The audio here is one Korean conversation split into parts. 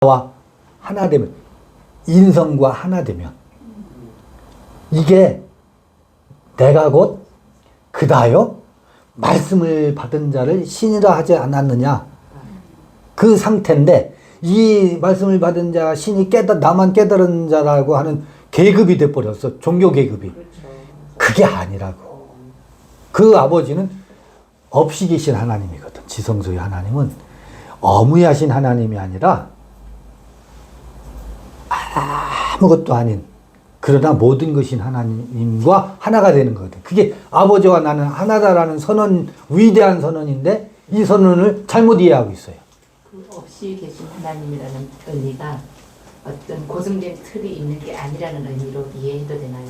와 하나 되면, 인성과 하나 되면, 이게 내가 곧 그다요 말씀을 받은 자를 신이라 하지 않았느냐, 그 상태인데, 이 말씀을 받은 자가 신이 나만 깨달은 자라고 하는 계급이 돼버렸어. 종교 계급이. 그게 아니라고. 그 아버지는 없이 계신 하나님이거든. 지성소의 하나님은 어무하신 하나님이 아니라 아무것도 아닌, 그러나 모든 것인 하나님과 하나가 되는 거거든. 그게 아버지와 나는 하나다라는 선언, 위대한 선언인데, 이 선언을 잘못 이해하고 있어요. 그 없이 계신 하나님이라는 의미가 어떤 고정된 틀이 있는 게 아니라는 의미로 이해해도 되나요?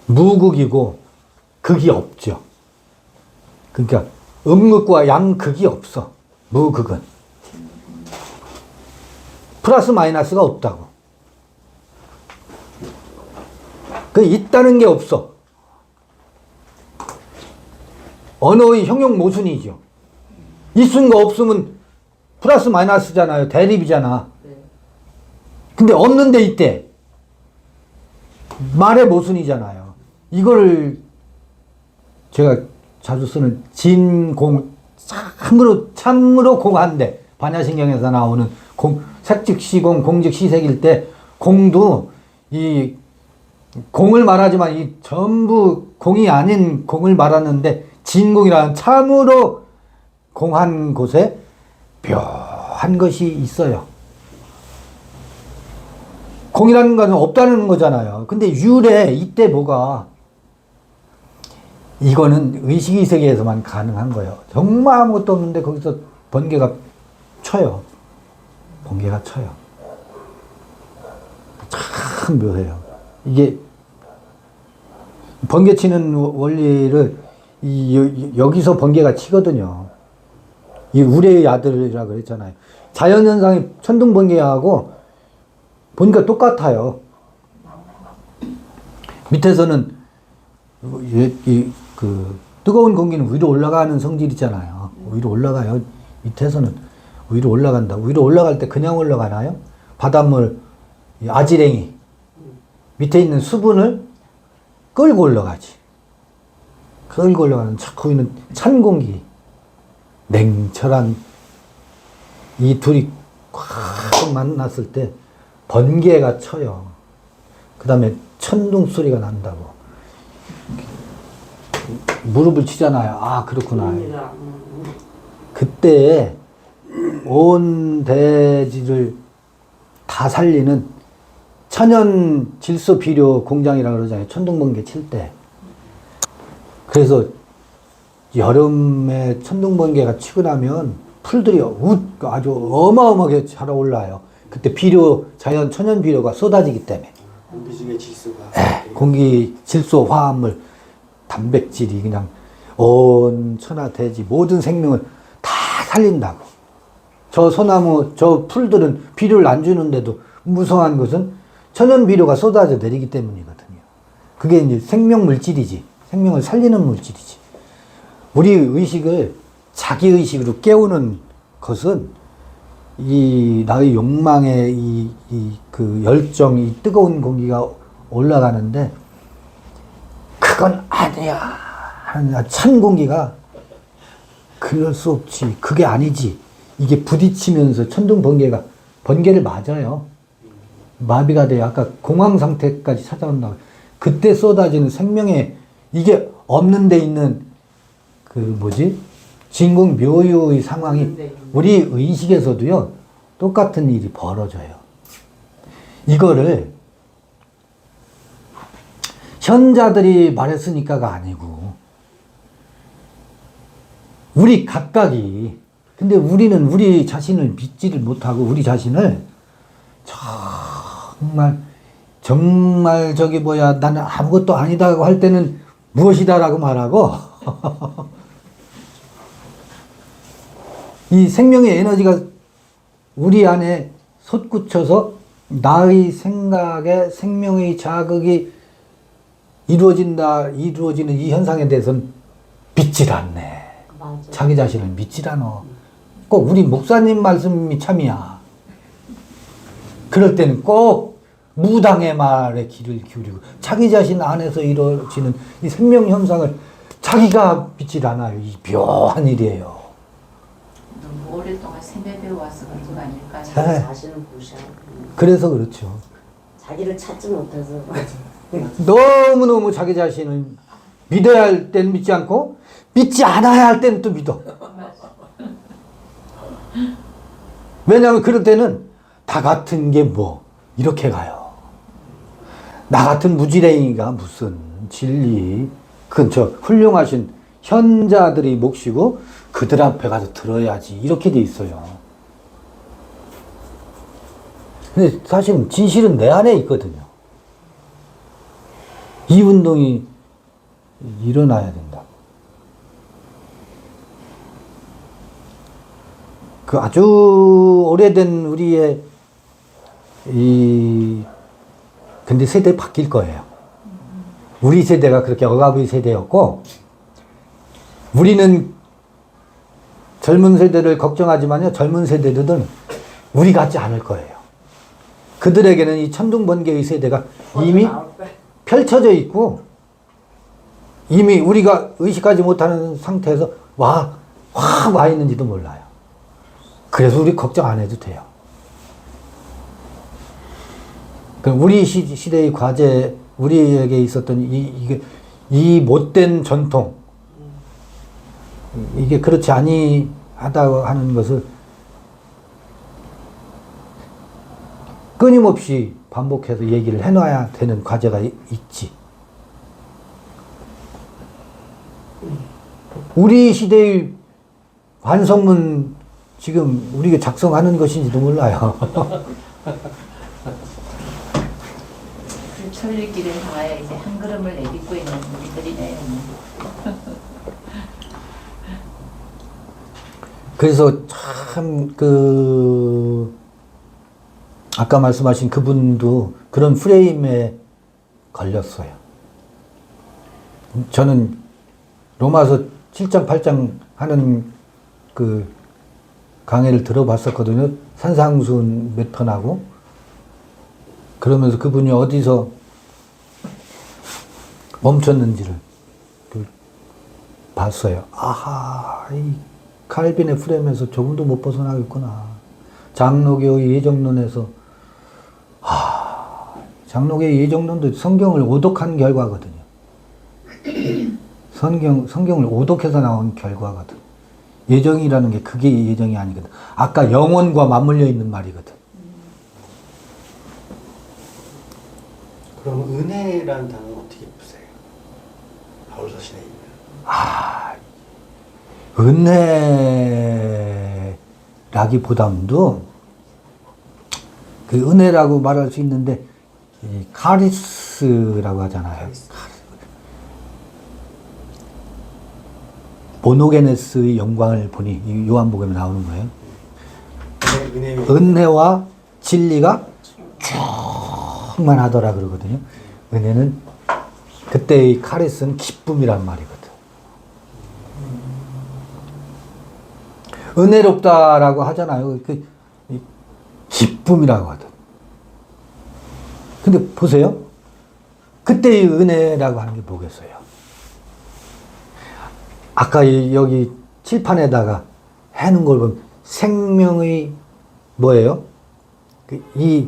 무극이고 극이 없죠. 그러니까 음극과 양극이 없어. 무극은 플러스 마이너스가 없다고. 그 있다는 게 없어. 언어의 형용 모순이죠. 있은 거 없으면 플러스 마이너스잖아요. 대립이잖아. 근데 없는데 있대. 말의 모순이잖아요. 이걸 제가 자주 쓰는 진공, 참으로 공한데, 반야신경에서 나오는 색즉시공, 공즉시색일 때, 공도 이 공을 말하지만 이 전부 공이 아닌 공을 말하는데, 진공이라는 참으로 공한 곳에 묘한 것이 있어요. 공이라는 것은 없다는 거잖아요. 근데 유래, 이때 뭐가, 이거는 의식의 세계에서만 가능한 거예요. 정말 아무것도 없는데 거기서 번개가 쳐요. 번개가 쳐요. 참 묘해요. 이게 번개 치는 원리를 여기서 번개가 치거든요. 이 우레의 아들이라고 그랬잖아요. 자연현상이 천둥번개하고 보니까 똑같아요. 밑에서는 그 뜨거운 공기는 위로 올라가는 성질이잖아요. 위로 올라가요. 밑에서는 위로 올라간다. 위로 올라갈 때 그냥 올라가나요? 바닷물, 아지랭이 밑에 있는 수분을 끌고 올라가지. 끌고 올라가는 그 위는 찬 공기, 냉철한 이 둘이 꽉 만났을 때 번개가 쳐요. 그 다음에 천둥 소리가 난다고. 무릎을 치잖아요. 아, 그렇구나. 그때 온 대지를 다 살리는 천연 질소 비료 공장이라고 그러잖아요. 천둥번개 칠 때. 그래서 여름에 천둥번개가 치고 나면 풀들이 아주 어마어마하게 자라올라요. 그때 비료, 천연 비료가 쏟아지기 때문에. 공기 중에 질소가. 네, 공기, 질소, 화합물, 단백질이 그냥 온 천하 대지 모든 생명을 다 살린다고. 저 소나무, 저 풀들은 비료를 안 주는데도 무성한 것은 천연 비료가 쏟아져 내리기 때문이거든요. 그게 이제 생명 물질이지. 생명을 살리는 물질이지. 우리 의식을 자기 의식으로 깨우는 것은 이 나의 욕망의 그 열정, 이 뜨거운 공기가 올라가는데, 그건 아니야. 찬 공기가 그럴 수 없지. 그게 아니지. 이게 부딪히면서 천둥 번개를 맞아요. 마비가 돼요. 아까 공황 상태까지 찾아온다고. 그때 쏟아지는 생명의, 이게 없는 데 있는 진공 묘유의 상황이 우리 의식에서도요, 똑같은 일이 벌어져요. 이거를 현자들이 말했으니까가 아니고, 우리 각각이, 근데 우리는 우리 자신을 믿지를 못하고, 우리 자신을 정말 나는 아무것도 아니다고 할 때는 무엇이다라고 말하고, 이 생명의 에너지가 우리 안에 솟구쳐서 나의 생각에 생명의 자극이 이루어지는 이 현상에 대해서는 믿질 않네. 맞아. 자기 자신을 믿질 않아. 꼭 우리 목사님 말씀이 참이야. 그럴 때는 꼭 무당의 말에 귀를 기울이고 자기 자신 안에서 이루어지는 이 생명 현상을 자기가 믿질 않아요. 이 묘한 일이에요. 너무 오랫동안 세뇌되어 와서 그런 거 아닐까? 자기 네. 자신을 무시하고 그래서 그렇죠. 자기를 찾지 못해서 너무너무 자기 자신을 믿어야 할 때는 믿지 않고 믿지 않아야 할 때는 또 믿어. 왜냐하면 그럴 때는 다 같은 게 뭐 이렇게 가요. 나 같은 무지랭이가 무슨 진리, 그건 저 훌륭하신 현자들이 몫이고 그들 앞에 가서 들어야지 이렇게 돼 있어요. 근데 사실은 진실은 내 안에 있거든요. 이 운동이 일어나야 된다. 그 아주 오래된 우리의 근데 세대 바뀔 거예요. 우리 세대가 그렇게 억압의 세대였고, 우리는 젊은 세대를 걱정하지만요, 젊은 세대들은 우리 같지 않을 거예요. 그들에게는 이 천둥번개의 세대가 이미 펼쳐져 있고, 이미 우리가 의식하지 못하는 상태에서 확 와 있는지도 몰라요. 그래서 우리 걱정 안 해도 돼요. 그럼 우리 시대의 과제, 우리에게 있었던 이 못된 전통, 이게 그렇지 아니하다고 하는 것을 끊임없이 반복해서 얘기를 해놔야 되는 과제가 있지. 우리 시대의 완성문 지금 우리가 작성하는 것인지도 몰라요. 그 천리길에 나와야 이제 한 걸음을 내딛고 있는 우리들이네요. 그래서 참 아까 말씀하신 그분도 그런 프레임에 걸렸어요. 저는 로마서 7장 8장 하는 그 강의를 들어봤었거든요. 산상수훈 몇 편 하고. 그러면서 그분이 어디서 멈췄는지를 봤어요. 아하, 이 칼빈의 프레임에서 조금도 못 벗어나겠구나. 장로교의 예정론에서, 장로교의 예정론도 성경을 오독한 결과거든요. 성경을 오독해서 나온 결과거든. 예정이라는 게 그게 예정이 아니거든. 아까 영혼과 맞물려 있는 말이거든. 그럼 은혜라는 단어는 어떻게 보세요? 바울서신에 있는. 은혜라기보다도 그 은혜라고 말할 수 있는데 이 카리스라고 하잖아요. 모노게네스의 영광을 보니 이 요한복음에 나오는 거예요. 은혜와 진리가 충만하더라 그러거든요. 은혜는 그때의 카리스는 기쁨이란 말이거든. 은혜롭다라고 하잖아요. 그 기쁨이라고 하든. 근데 보세요. 그때의 은혜라고 하는 게 뭐겠어요? 아까 여기 칠판에다가 해놓은 걸 보면 생명의 뭐예요? 이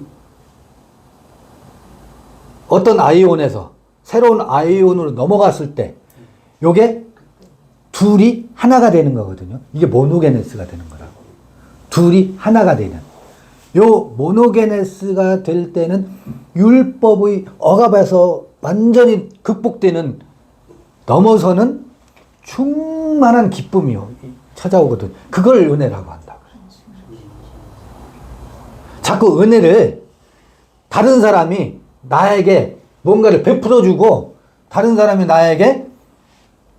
어떤 아이온에서 새로운 아이온으로 넘어갔을 때 요게 둘이 하나가 되는 거거든요. 이게 모노게네스가 되는 거라고. 둘이 하나가 되는. 요 모노게네스가 될 때는 율법의 억압에서 완전히 극복되는, 넘어서는 충만한 기쁨이요 찾아오거든. 그걸 은혜라고 한다. 자꾸 은혜를 다른 사람이 나에게 뭔가를 베풀어주고, 다른 사람이 나에게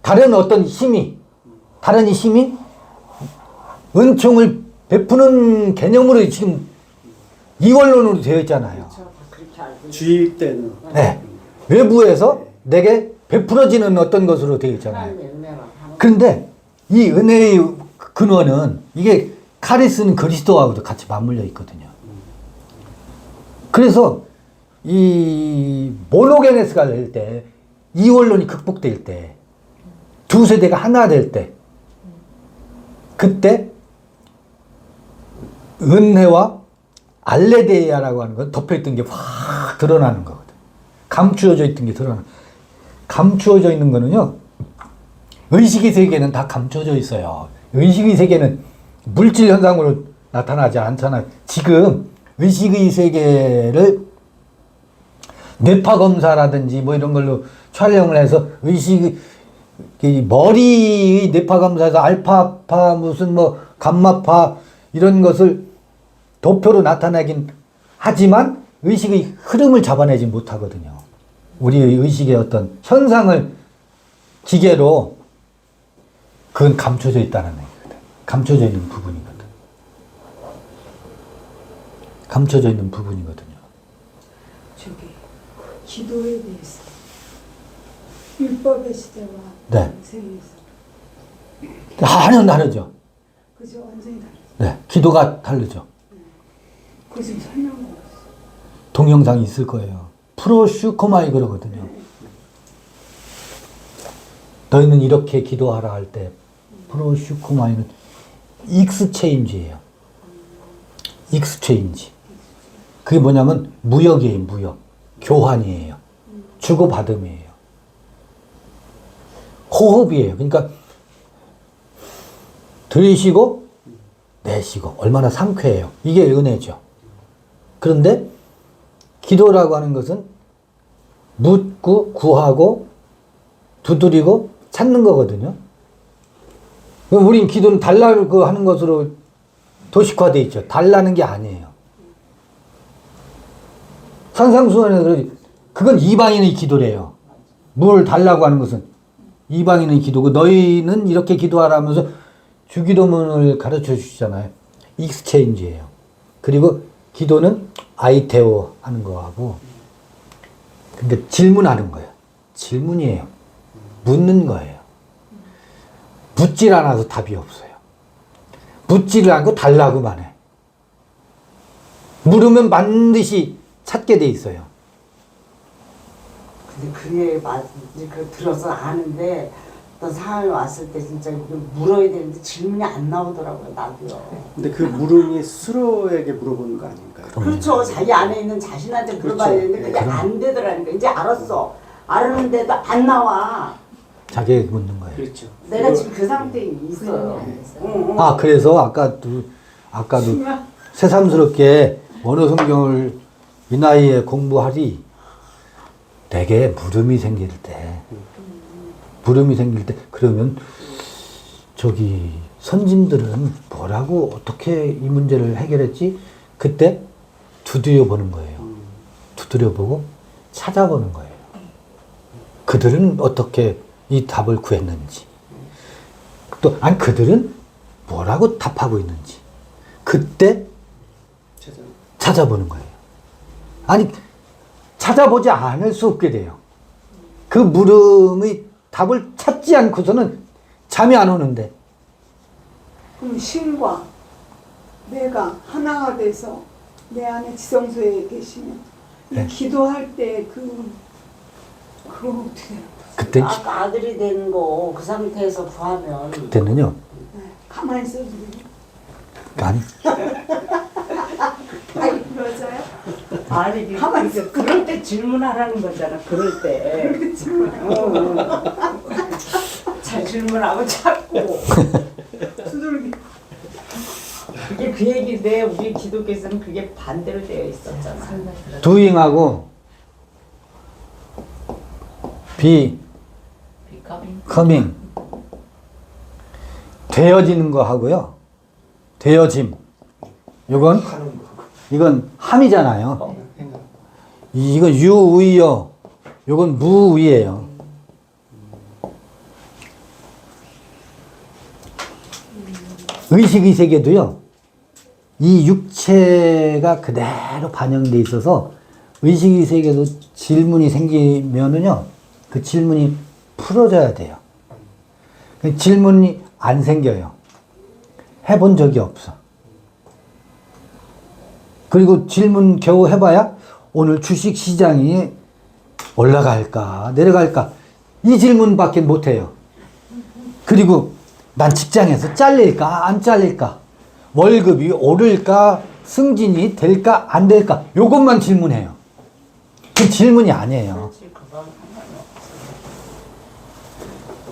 다른 어떤 힘이, 다른 이 힘이 은총을 베푸는 개념으로 지금 이원론으로 되어 있잖아요. 주일 때는. 네. 외부에서 내게 베풀어지는 어떤 것으로 되어 있잖아요. 그런데 이 은혜의 근원은 이게 카리스는 그리스도하고도 같이 맞물려 있거든요. 그래서 이 모노게네스가 될 때, 이원론이 극복될 때, 두 세대가 하나 될 때, 그때 은혜와 알레데이아라고 하는 건 덮여있던 게 확 드러나는 거거든. 감추어져 있던 게 드러나는. 감추어져 있는 거는요, 의식의 세계는 다 감춰져 있어요. 의식의 세계는 물질 현상으로 나타나지 않잖아요. 지금 의식의 세계를 뇌파 검사라든지 뭐 이런 걸로 촬영을 해서 머리의 뇌파 검사에서 알파파 무슨 뭐 감마파 이런 것을 도표로 나타내긴 하지만 의식의 흐름을 잡아내지 못하거든요. 우리의 의식의 어떤 현상을 기계로 그건 감춰져 있다는 얘기거든. 감춰져 있는 부분이거든. 감춰져 있는 부분이거든요. 저기 기도에 대해서 율법의 시대와 네. 세계에서 하나는 다르죠. 그죠? 완전히 다르죠. 네. 기도가 다르죠. 그거 좀 설명해 주세요. 동영상이 있을 거예요. 프로슈코마이 그러거든요. 너희는 이렇게 기도하라 할 때 프로슈코마이는 익스체인지예요. 익스체인지. 그게 뭐냐면 무역이에요. 무역. 교환이에요. 주고받음이에요. 호흡이에요. 그러니까 들이쉬고 내쉬고 얼마나 상쾌해요. 이게 은혜죠. 그런데 기도라고 하는 것은 묻고 구하고 두드리고 찾는 거거든요. 우린 기도는 달라고 하는 것으로 도식화되어 있죠. 달라는 게 아니에요. 산상수훈에서 그러지. 그건 이방인의 기도래요. 뭘 달라고 하는 것은 이방인의 기도고 너희는 이렇게 기도하라면서 주기도문을 가르쳐 주시잖아요. 익스체인지예요. 그리고 기도는 아이테오 하는 거하고 근데 질문하는 거예요. 질문이에요. 묻는 거예요. 묻질 않아서 답이 없어요. 묻지를 않고 달라고만 해. 물으면 반드시 찾게 돼 있어요. 근데 그게 맞지 그 들어서 아는데 어떤 상황이 왔을 때 진짜 물어야 되는데 질문이 안 나오더라고요. 나도요. 근데 그 물음이 스스로에게 물어보는 거 아닌가요? 그렇죠. 자기 안에 있는 자신한테 물어봐야 그렇죠. 되는데 그게 네. 안 되더라니까. 이제 알았어. 알았는데도 안 나와. 자기에게 묻는 거예요. 그렇죠. 내가 지금 그 상태에 있어요. 응, 응. 아, 그래서 아까도 새삼스럽게 원어 성경을 이 나이에 공부하리 되게 물음이 생길 때 그러면 저기 선진들은 뭐라고 어떻게 이 문제를 해결했지? 그때 두드려 보는 거예요. 두드려 보고 찾아보는 거예요. 그들은 어떻게 이 답을 구했는지 또 아니 그들은 뭐라고 답하고 있는지 그때 찾아보는 거예요. 아니 찾아보지 않을 수 없게 돼요. 그 물음의 답을 찾지 않고서는 잠이 안 오는데 그럼 신과 내가 하나가 돼서 내 안에 지성소에 계시면 네. 이 기도할 때 그거 어떻게 해요? 그때 아까 아들이 된 거 그 상태에서 구하면 그때는요. 네. 가만히 있어도 돼요? 아니 아니 맞아요? 아니 가만히 있어. 그럴 때 질문하라는 거잖아. 그럴 때. 잘 질문하고 찾고. 두들기 그게 그 얘기인데 우리 기독교에서는 그게 반대로 되어 있었잖아. 설명 들어. doing하고 becoming 되어지는 거 하고요. 되어짐. 이건 함이잖아요. 이건 유의어. 이건 무의예요. 의식의 세계도요. 이 육체가 그대로 반영돼 있어서 의식의 세계도 질문이 생기면은요. 그 질문이 풀어져야 돼요. 질문이 안 생겨요. 해본 적이 없어. 그리고 질문 겨우 해봐야 오늘 주식 시장이 올라갈까 내려갈까 이 질문밖에 못해요. 그리고 난 직장에서 잘릴까 안 잘릴까, 월급이 오를까 승진이 될까 안 될까, 요것만 질문해요. 그 질문이 아니에요.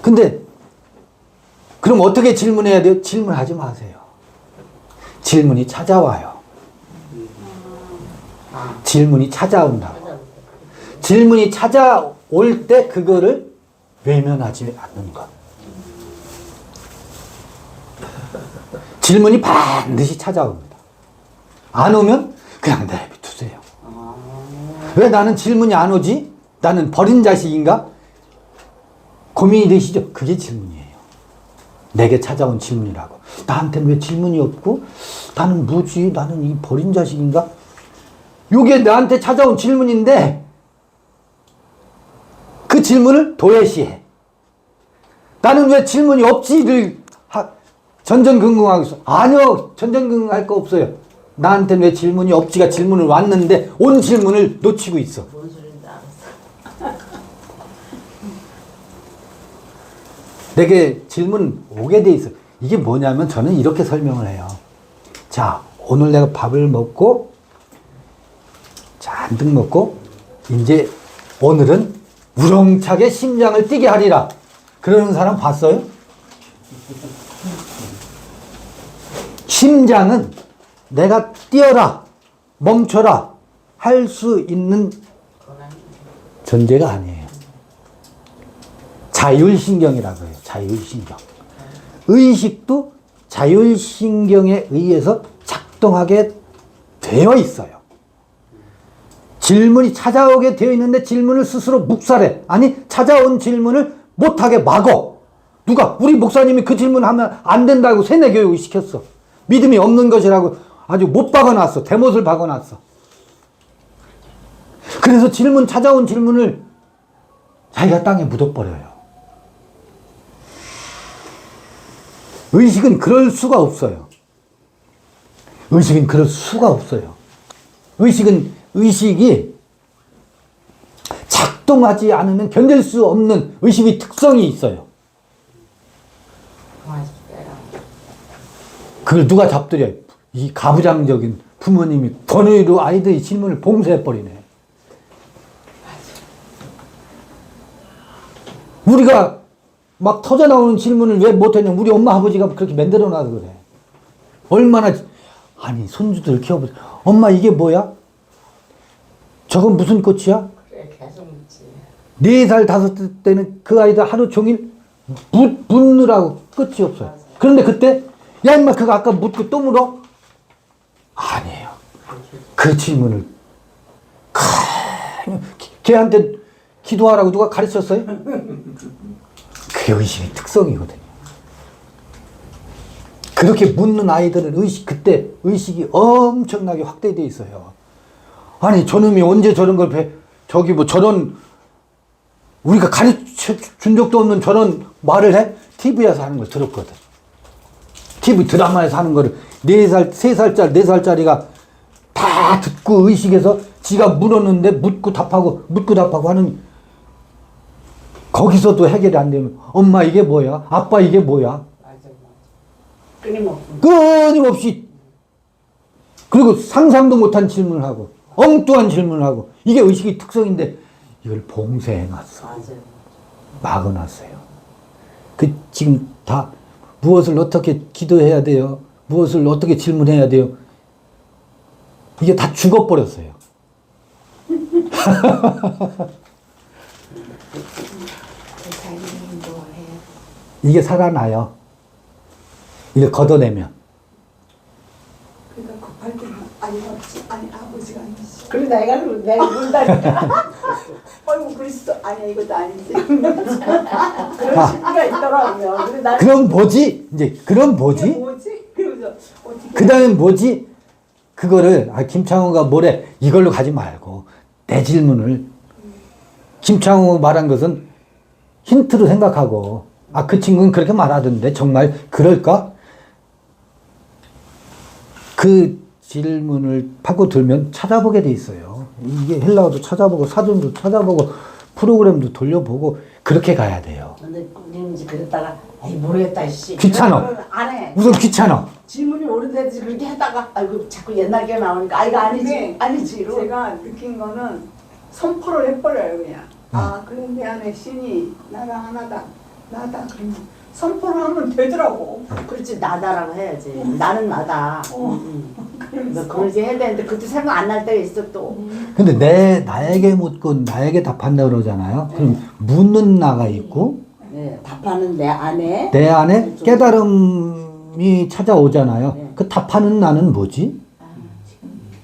근데 그럼 어떻게 질문해야 돼요? 질문하지 마세요. 질문이 찾아와요. 질문이 찾아온다고. 질문이 찾아올 때 그거를 외면하지 않는 것. 질문이 반드시 찾아옵니다. 안 오면 그냥 내비두세요. 왜 나는 질문이 안 오지? 나는 버린 자식인가? 고민이 되시죠? 그게 질문이에요. 내게 찾아온 질문이라고. 나한테는 왜 질문이 없고 나는 뭐지? 나는 이 버린 자식인가? 요게 나한테 찾아온 질문인데 그 질문을 도외시해. 나는 왜 질문이 없지를 전전긍긍하고 있어. 아니요, 전전긍긍할 거 없어요. 나한테는 왜 질문이 없지가 질문을 왔는데 온 질문을 놓치고 있어. 뭔 소리인지 알았어. 내게 질문 오게 돼 있어. 이게 뭐냐면 저는 이렇게 설명을 해요. 자, 오늘 내가 밥을 먹고 잔뜩 먹고 이제 오늘은 우렁차게 심장을 뛰게 하리라. 그러는 사람 봤어요? 심장은 내가 뛰어라, 멈춰라 할 수 있는 존재가 아니에요. 자율신경이라고 해요. 자율신경. 의식도 자율신경에 의해서 작동하게 되어 있어요. 질문이 찾아오게 되어 있는데 질문을 스스로 묵살해. 아니, 찾아온 질문을 못하게 막어. 누가? 우리 목사님이 그 질문하면 안 된다고 세뇌 교육을 시켰어. 믿음이 없는 것이라고 아주 못 박아놨어. 대못을 박아놨어. 그래서 찾아온 질문을 자기가 땅에 묻어버려요. 의식은 그럴 수가 없어요. 의식은 그럴 수가 없어요. 의식이 작동하지 않으면 견딜 수 없는 의식의 특성이 있어요. 그걸 누가 잡들여? 이 가부장적인 부모님이 권위로 아이들의 질문을 봉쇄해버리네. 우리가 막 터져나오는 질문을 왜 못했냐? 우리 엄마 아버지가 그렇게 만들어놔서 그래. 얼마나, 아니 손주들 키워보자. 엄마 이게 뭐야? 저건 무슨 꽃이야? 그래, 계속 묻지. 4살 5살 때는 그 아이들 하루 종일 묻느라고 끝이 없어요. 그런데 그때 야 임마 그거 아까 묻고 또 물어? 아니에요. 그 질문을 걔한테 기도하라고 누가 가르쳤어요? 그게 의식의 특성이거든요. 그렇게 묻는 아이들은 그때 의식이 엄청나게 확대되어 있어요. 아니 저놈이 언제 저런 걸 저기 뭐 저런 우리가 가르쳐 준 적도 없는 저런 말을 해? TV에서 하는 걸 들었거든. TV 드라마에서 하는 거를 3살짜리 4살짜리가 다 듣고 의식해서 지가 물었는데 묻고 답하고 하는, 거기서도 해결이 안 되면 엄마 이게 뭐야? 아빠 이게 뭐야? 맞아. 끊임없이. 끊임없이. 그리고 상상도 못한 질문을 하고 엉뚱한 질문을 하고, 이게 의식의 특성인데 이걸 봉쇄해놨어. 맞아요. 막아놨어요. 지금 다 무엇을 어떻게 기도해야 돼요? 무엇을 어떻게 질문해야 돼요? 이게 다 죽어버렸어요. 이게 살아나요. 이걸 걷어내면. 그러니까 급할 때는 아니 없지, 아니 아버지가 아니지. 그래 내가 물다니까. 어이구 그리스도 아니야 이것도 아니지. 그런 심리가 있더라고요. 근데 나는 그럼 뭐지? 이제 그럼 뭐지? 이게 뭐지? 그러면서 어떻게? 그 다음에 뭐지? 그거를 김창호가 뭐래? 이걸로 가지 말고 내 질문을, 김창호 말한 것은 힌트로 생각하고, 그 친구는 그렇게 말하던데 정말 그럴까? 그 질문을 파고들면 찾아보게 돼 있어요. 이게 헬라어도 찾아보고 사전도 찾아보고 프로그램도 돌려보고 그렇게 가야 돼요. 근데 우리는 이제 그랬다가 아이 모르겠다 씨. 귀찮아. 안 해. 우선 귀찮아. 질문이 오래돼서 그렇게 하다가 아이고 자꾸 옛날 게 나오니까 아 이거 아니지 근데 아니지 이러고. 제가 느낀 거는 선포를 해버려요 그냥. 아 그래 내 안에 신이 나랑 하나다 나다 그러면 선포를 하면 되더라고. 그렇지 나다라고 해야지. 나는 나다. 그래서 그러지 해야 되는데 그것도 생각 안 날 때가 있어 또. 근데 나에게 묻고 나에게 답한다 그러잖아요. 그럼 묻는 나가 있고 네, 답하는 내 안에 내 안에 깨달음이 찾아오잖아요. 네. 그 답하는 나는 뭐지?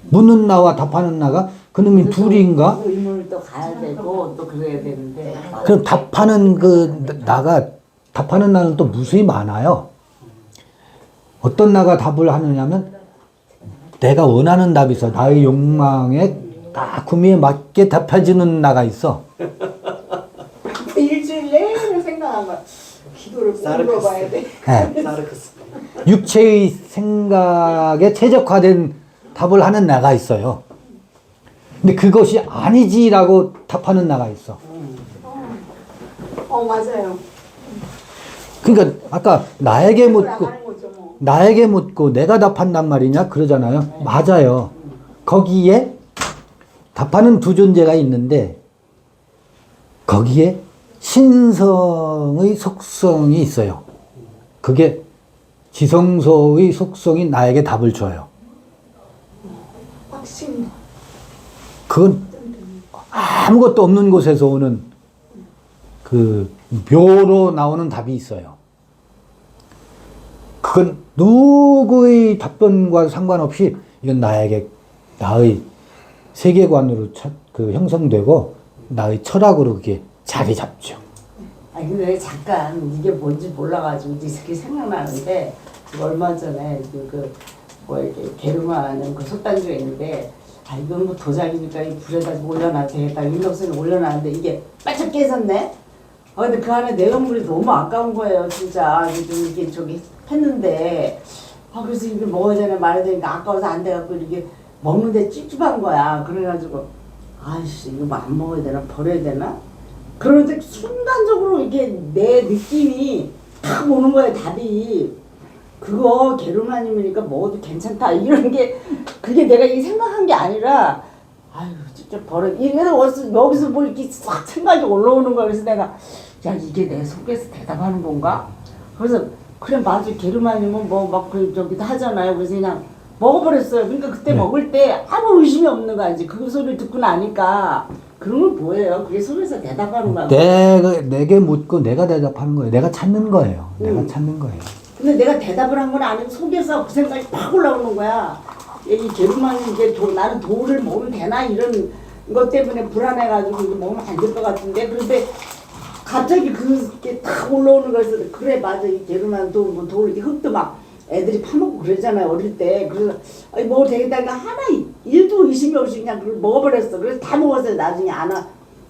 묻는 나와 답하는 나가 그놈이 둘인가? 그 의문을 또 가야 되고 또 그래야 되는데. 그럼 답하는 그 나가 답하는 나는 또 무수히 많아요. 어떤 나가 답을 하느냐면 내가 원하는 답이 있어. 나의 욕망에 딱 구미에 맞게 답해주는 나가 있어. 일주일 내내 생각한 거야. 기도를 꼭 물어봐야 돼. 네. 사르크스. 육체의 생각에 최적화된 답을 하는 나가 있어요. 근데 그것이 아니지라고 답하는 나가 있어. 맞아요. 그러니까 아까 나에게 묻고 나가는 거죠 뭐. 나에게 묻고 내가 답한단 말이냐 그러잖아요. 맞아요. 거기에 답하는 두 존재가 있는데 거기에 신성의 속성이 있어요. 그게 지성소의 속성이 나에게 답을 줘요. 확신. 그건 아무것도 없는 곳에서 오는 그 묘로 나오는 답이 있어요. 그건 누구의 답변과 상관없이 이건 나의 세계관으로 형성되고 나의 철학으로 그게 자리 잡죠. 아니 근데 잠깐 이게 뭔지 몰라가지고 이렇게 생각나는데 얼마 전에 뭐 이렇게 게르마는 그 속단주에 있는데 아 이건 뭐 도자기니까 이 불에다 올려놔도 되겠다 윤덕선이 올려놨는데 이게 빨갛게 깨졌네. 근데 그 안에 내용물이 너무 아까운 거예요 진짜. 좀 이게 저기 했는데 그래서 이거 먹어야 되나 말아야 되니까 아까워서 안 돼갖고 이게 먹는데 찝찝한 거야. 그래가지고 아이씨 이거 뭐 안 먹어야 되나 버려야 되나. 그런데 순간적으로 이게 내 느낌이 탁 오는 거예요 답이. 그거 게르마늄이니까 먹어도 괜찮다 이런 게 그게 내가 이 생각한 게 아니라 아유 직접 버려 여기서 뭐 이렇게 싹 생각이 올라오는 거야. 그래서 내가 야 이게 내 속에서 대답하는 건가. 그래서 그래 맞아 게르마늄은 뭐 막 저기도 하잖아요. 그래서 그냥 먹어버렸어요. 그러니까 그때 먹을 때 아무 의심이 없는 거야. 이제 그 소리를 듣고 나니까 그런 건 뭐예요? 그게 속에서 대답하는 거야. 내게 묻고 내가 대답하는 거예요. 내가 찾는 거예요. 내가 찾는 거예요. 근데 내가 대답을 한 건 아니고 속에서 그 생각이 팍 올라오는 거야. 이 게르마늄 이제 나는 돌을 먹으면 되나 이런 것 때문에 불안해가지고 이거 먹으면 안 될 것 같은데 그런데 갑자기 그게 탁 올라오는 거에서 그래 맞아 이 게르마늄 돌 이렇게 흙도 막 애들이 파먹고 그러잖아요 어릴 때. 그래서 먹어도 되겠다 니까 하나 일도 의심이 없이 그냥 그걸 먹어버렸어. 그래서 다 먹었어요. 나중에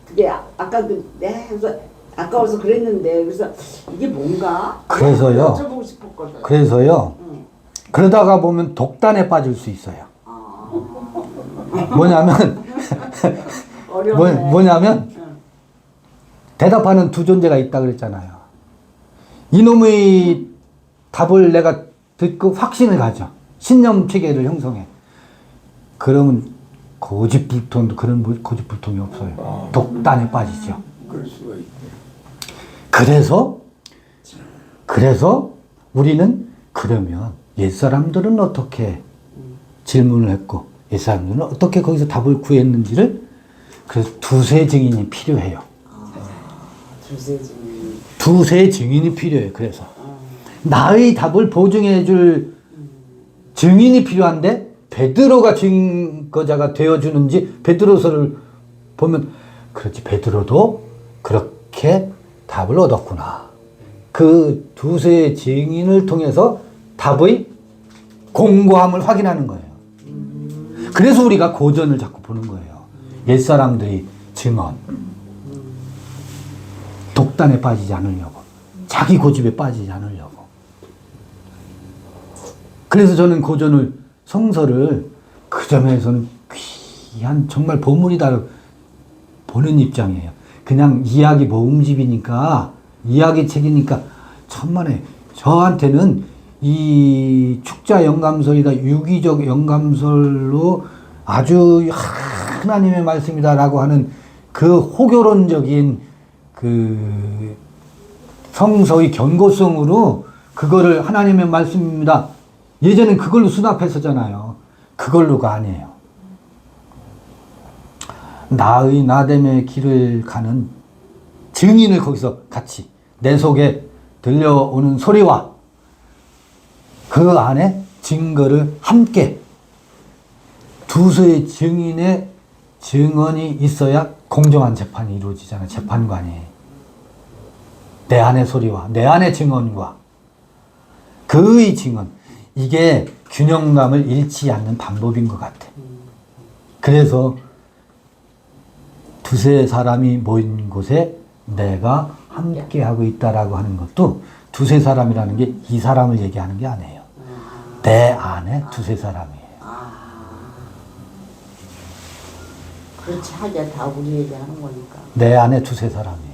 그게 아까 그래서 아까워서 그랬는데 그래서 이게 뭔가 그래서요. 여쭤보고 싶었거든. 그래서요. 그러다가 보면 독단에 빠질 수 있어요. 뭐냐면 어려운데. 뭐냐면 대답하는 두 존재가 있다 그랬잖아요. 이놈의 답을 내가 듣고 확신을 가져. 신념 체계를 형성해. 그러면 고집불통도 그런 고집불통이 없어요. 독단에 빠지죠. 그럴 수가 있네. 그래서 우리는 그러면 옛사람들은 어떻게 질문을 했고 옛사람들은 어떻게 거기서 답을 구했는지를 그래서 두세 증인이 필요해요. 두세 증인이 필요해요. 그래서 나의 답을 보증해 줄 증인이 필요한데 베드로가 증거자가 되어주는지 베드로서를 보면 그렇지 베드로도 그렇게 답을 얻었구나. 그 두세 증인을 통해서 답의 공고함을 확인하는 거예요. 그래서 우리가 고전을 자꾸 보는 거예요. 옛사람들이 증언. 독단에 빠지지 않으려고. 자기 고집에 빠지지 않으려고. 그래서 저는 고전을 성서를 그 점에서는 귀한 정말 보물이다 보는 입장이에요. 그냥 이야기 모음집이니까 이야기 책이니까 천만에 저한테는 이 축자 영감설이다 유기적 영감설로 아주 하나님의 말씀이다라고 하는 그 호교론적인 그 성서의 견고성으로 그거를 하나님의 말씀입니다. 예전엔 그걸로 수납했었잖아요. 그걸로가 아니에요. 나의 나됨의 길을 가는 증인을 거기서 같이 내 속에 들려오는 소리와 그 안에 증거를 함께 두서의 증인의 증언이 있어야 공정한 재판이 이루어지잖아요. 재판관이. 내 안의 소리와 내 안의 증언과 그의 증언. 이게 균형감을 잃지 않는 방법인 것 같아. 그래서 두세 사람이 모인 곳에 내가 함께하고 있다라고 하는 것도 두세 사람이라는 게 이 사람을 얘기하는 게 아니에요. 내 안에 두세 사람이에요. 그렇지 하게 다 우리 얘기하는 거니까. 내 안에 두세 사람이에요.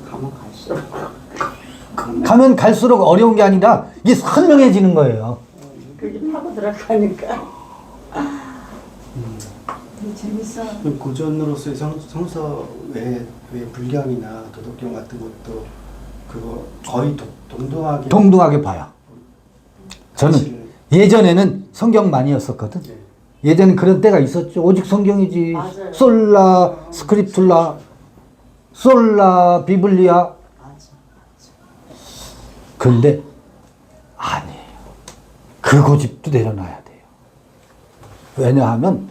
가면 갈수록. 가면 갈수록 어려운 게 아니라 이게 선명해지는 거예요. 그게 파고 들어가니까. 재밌어. 고전으로서의 성서 외 불경이나 도덕경 같은 것도 그거 거의 동등하게 동등하게 봐요. 저는 예전에는 성경만이었었거든. 네. 예전엔 그런 때가 있었죠. 오직 성경이지. 맞아요. 솔라 스크립툴라 솔라 비블리아. 맞아. 그런데 아니에요. 그 고집도 내려놔야 돼요. 왜냐하면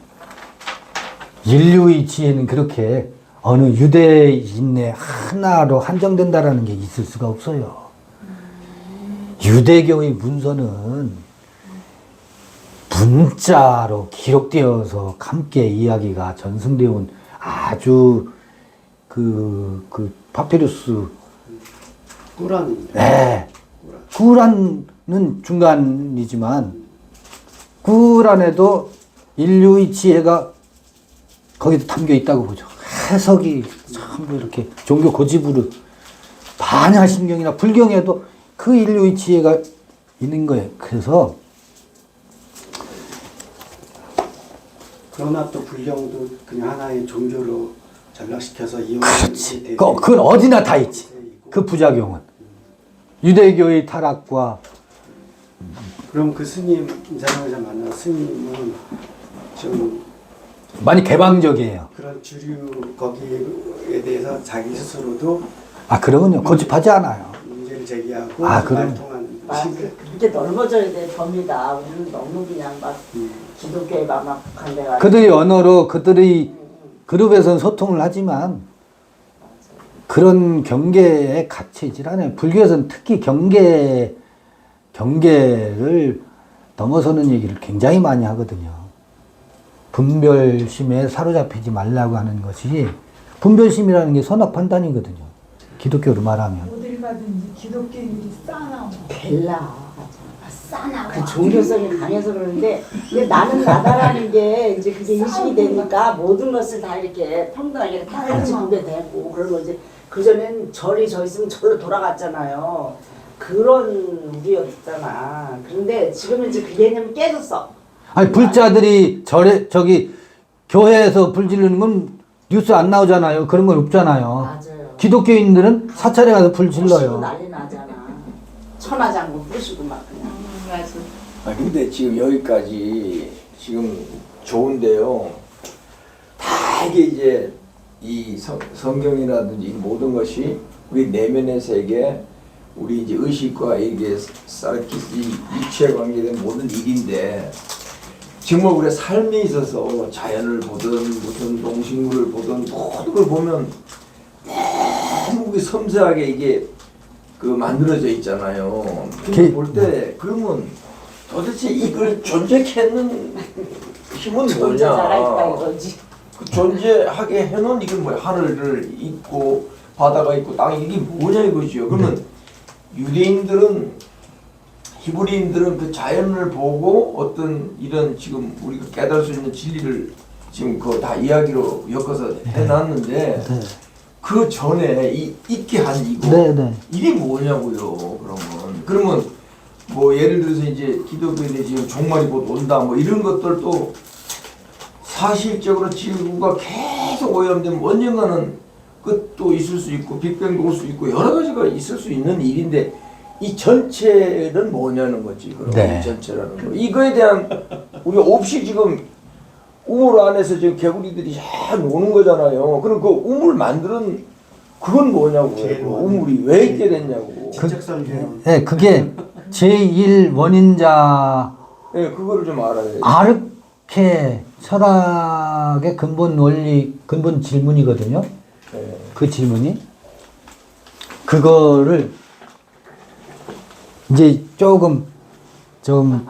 인류의 지혜는 그렇게 어느 유대인의 하나로 한정된다라는 게 있을 수가 없어요. 유대교의 문서는 문자로 기록되어서 함께 이야기가 전승되어 온 아주 그 파피루스. 꾸란. 네. 꾸란은 중간이지만 꾸란에도 인류의 지혜가 거기도 담겨 있다고 보죠. 해석이 참 이렇게 종교 고집으로 반야신경이나 불경에도 그 인류의 지혜가 있는 거예요. 그래서 그러나 또 불경도 그냥 하나의 종교로 전락시켜서 그렇지. 그건 어디나 다 있지. 그 부작용은 유대교의 타락과 그럼 그 스님 이사람에서 만난 스님은 좀 많이 개방적이에요. 그런 주류 거기에 대해서 자기 스스로도 아 그러면요 고집하지 않아요. 문제를 제기하고 아, 그럼. 말통하는 맞아. 그렇게 넓어져야 될 범위다. 우리는 너무 그냥 막 기독교에 막막한 데가. 그들의 언어로 그들의 그룹에서는 소통을 하지만 그런 경계에 갇히질 않아요. 불교에서는 특히 경계를 넘어서는 얘기를 굉장히 많이 하거든요. 분별심에 사로잡히지 말라고 하는 것이 분별심이라는 게 선악 판단이거든요. 기독교로 말하면. 어딜 가든지 기독교인들이 싸나워. 벨라. 싸나워. 그 종교성이 강해서 그러는데 근데 나는 나다라는 게 이제 그게 인식이 되니까 모든 것을 다 이렇게 평등하게 다 지분배되고 그런 거지. 그전엔 절이 저 있으면 절로 돌아갔잖아요. 그런 우리였잖아. 그런데 지금은 이제 그 개념이 깨졌어. 아니 불자들이 저기 교회에서 불 지르는 건 뉴스 안 나오잖아요. 그런 건 없잖아요. 맞아요. 기독교인들은 사찰에 가서 불 부시고 질러요. 난리 나잖아. 천하장구 부시고 막 그냥. 맞아. 아 근데 지금 여기까지 지금 좋은데요. 다 이게 이제 이 성경이라든지 이 모든 것이 우리 내면의 세계, 우리 이제 의식과 이게 쌓기스 이치에 관계된 모든 일인데 정말 우리의 삶에 있어서 자연을 보든 무슨 동식물을 보든 모든 걸 보면 너무 섬세하게 이게 그 만들어져 있잖아요. 근데 볼 때 그러면 도대체 이걸 존재케 했는 힘은 존재 살아있다 뭐냐? 이거지. 그 존재하게 해놓은 이건 뭐야? 하늘을 있고 바다가 있고 땅이 이게 뭐냐 이거지요. 그러면 유대인들은 기부리인들은 그 자연을 보고 어떤 이런 지금 우리가 깨달을 수 있는 진리를 지금 그거 다 이야기로 엮어서 해놨는데 네. 그 전에 있게 한 이거 네, 네. 이게 뭐냐고요. 그러면 뭐 예를 들어서 이제 기독교인이 지금 종말이 곧 온다 뭐 이런 것들도 사실적으로 지구가 계속 오염되면 언젠가는 끝도 있을 수 있고 빅뱅도 올 수 있고 여러 가지가 있을 수 있는 일인데 이 전체는 뭐냐는 거지. 그럼 네. 이 전체라는 거. 이거에 대한 우리가 없이 지금 우물 안에서 지금 개구리들이 잘 노는 거잖아요. 그럼 그 우물 만드는 그건 뭐냐고요. 그 우물이 왜 있게 됐냐고. 지적설계는 네, 그게 제1 원인자 네, 그거를 좀 알아야 돼. 아르케 철학의 근본 원리, 근본 질문이거든요. 네. 그 질문이. 그거를 이제 조금 좀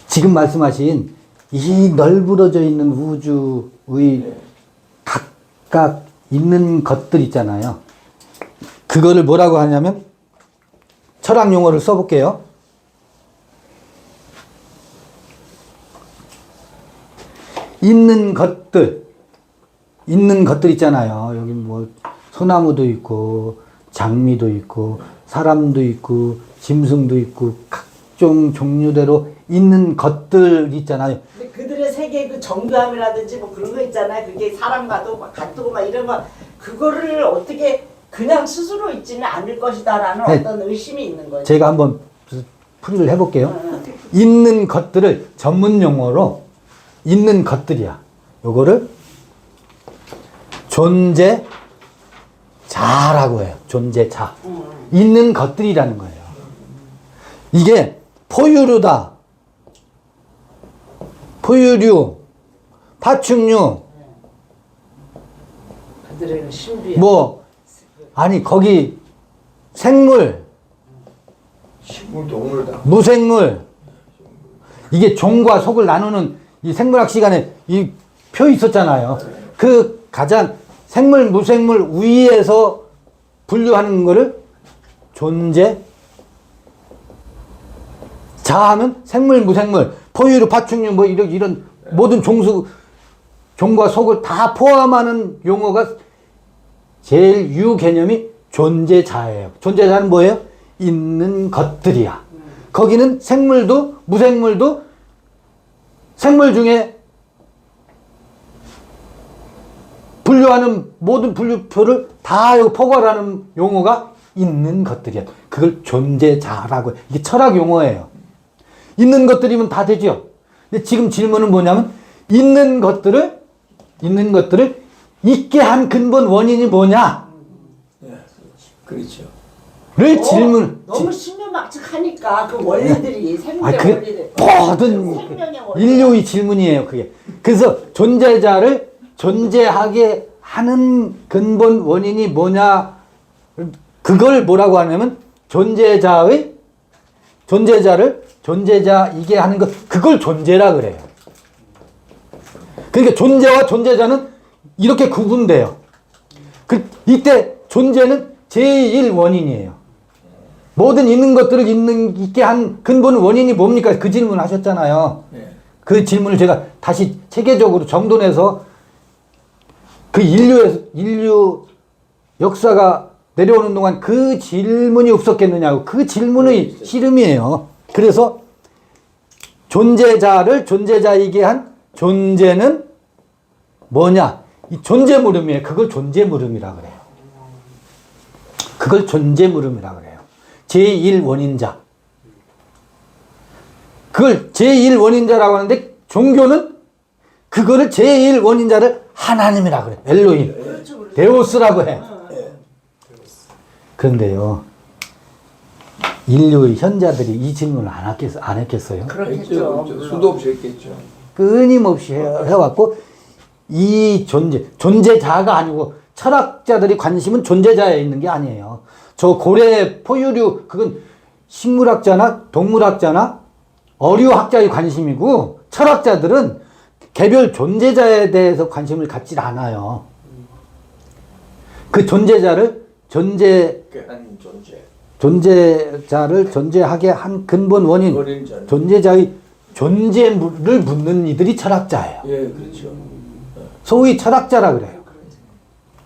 지금 말씀하신 이 널브러져 있는 우주의 각각 있는 것들 있잖아요. 그거를 뭐라고 하냐면 철학 용어를 써볼게요. 있는 것들 있잖아요. 여기 뭐 소나무도 있고 장미도 있고 사람도 있고 짐승도 있고 각종 종류대로 있는 것들 있잖아요. 근데 그들의 세계 그 정교함이라든지 뭐 그런 거 있잖아요. 그게 사람과도 막 같고 막 이런 거 그거를 어떻게 그냥 스스로 있지는 않을 것이다라는 네. 어떤 의심이 있는 거죠. 제가 한번 풀이를 해볼게요. 있는 것들을 전문 용어로 있는 것들이야. 요거를 존재자라고 해요. 존재자. 있는 것들이라는 거예요. 이게 포유류다. 포유류, 파충류, 그들의 신비한 아니 거기 생물, 식물 동물다. 무생물. 이게 종과 속을 나누는 이 생물학 시간에 이 표 있었잖아요. 그 가장 생물, 무생물 위에서 분류하는 거를 존재, 자하면 생물, 무생물, 포유류, 파충류 뭐 이런 모든 종과 속을 다 포함하는 용어가 제일 유 개념이 존재자예요. 존재자는 뭐예요? 있는 것들이야. 거기는 생물도 무생물도 생물 중에 분류하는 모든 분류표를 다 포괄하는 용어가 있는 것들이야. 그걸 존재자라고 해요. 이게 철학 용어예요. 있는 것들이면 다 되죠. 근데 지금 질문은 뭐냐면 있는 것들을 있게 한 근본 원인이 뭐냐? 그렇죠. 를 질문. 너무 신묘막측하니까 그 원리들이 생물의 그게 원리들 모든 생명의 원리 인류의 질문이에요. 그게. 그래서 존재자를 존재하게 하는 근본 원인이 뭐냐? 그걸 뭐라고 하냐면 존재자를 존재자이게 하는 것, 그걸 존재라 그래요. 그러니까 존재와 존재자는 이렇게 구분돼요. 이때 존재는 제1 원인이에요. 모든 있는 것들을 있게 한 근본 원인이 뭡니까? 그 질문 하셨잖아요. 네. 그 질문을 제가 다시 체계적으로 정돈해서 그 인류 역사가 내려오는 동안 그 질문이 없었겠느냐고, 그 질문의 씨름이에요. 그래서 존재자를 존재자이게 한 존재는 뭐냐? 이 존재 물음이에요. 그걸 존재 물음이라 그래요. 그걸 존재 물음이라 그래요. 제1 원인자. 그걸 제1 원인자라고 하는데 종교는 그거를 제1 원인자를 하나님이라 그래. 엘로힘. 데오스라고 해. 그런데요. 인류의 현자들이 이 질문을 안 했겠어요? 그렇겠죠. 수도 없이 했겠죠. 끊임없이 해왔고, 이 존재자가 아니고 철학자들이 관심은 존재자에 있는 게 아니에요. 저 고래 포유류, 그건 식물학자나 동물학자나 어류학자의 관심이고, 철학자들은 개별 존재자에 대해서 관심을 갖질 않아요. 그 존재자를 존재자를 존재하게 한 근본 원인, 원인자는. 존재자의 존재를 묻는 이들이 철학자예요. 예, 그렇죠. 소위 철학자라 그래요.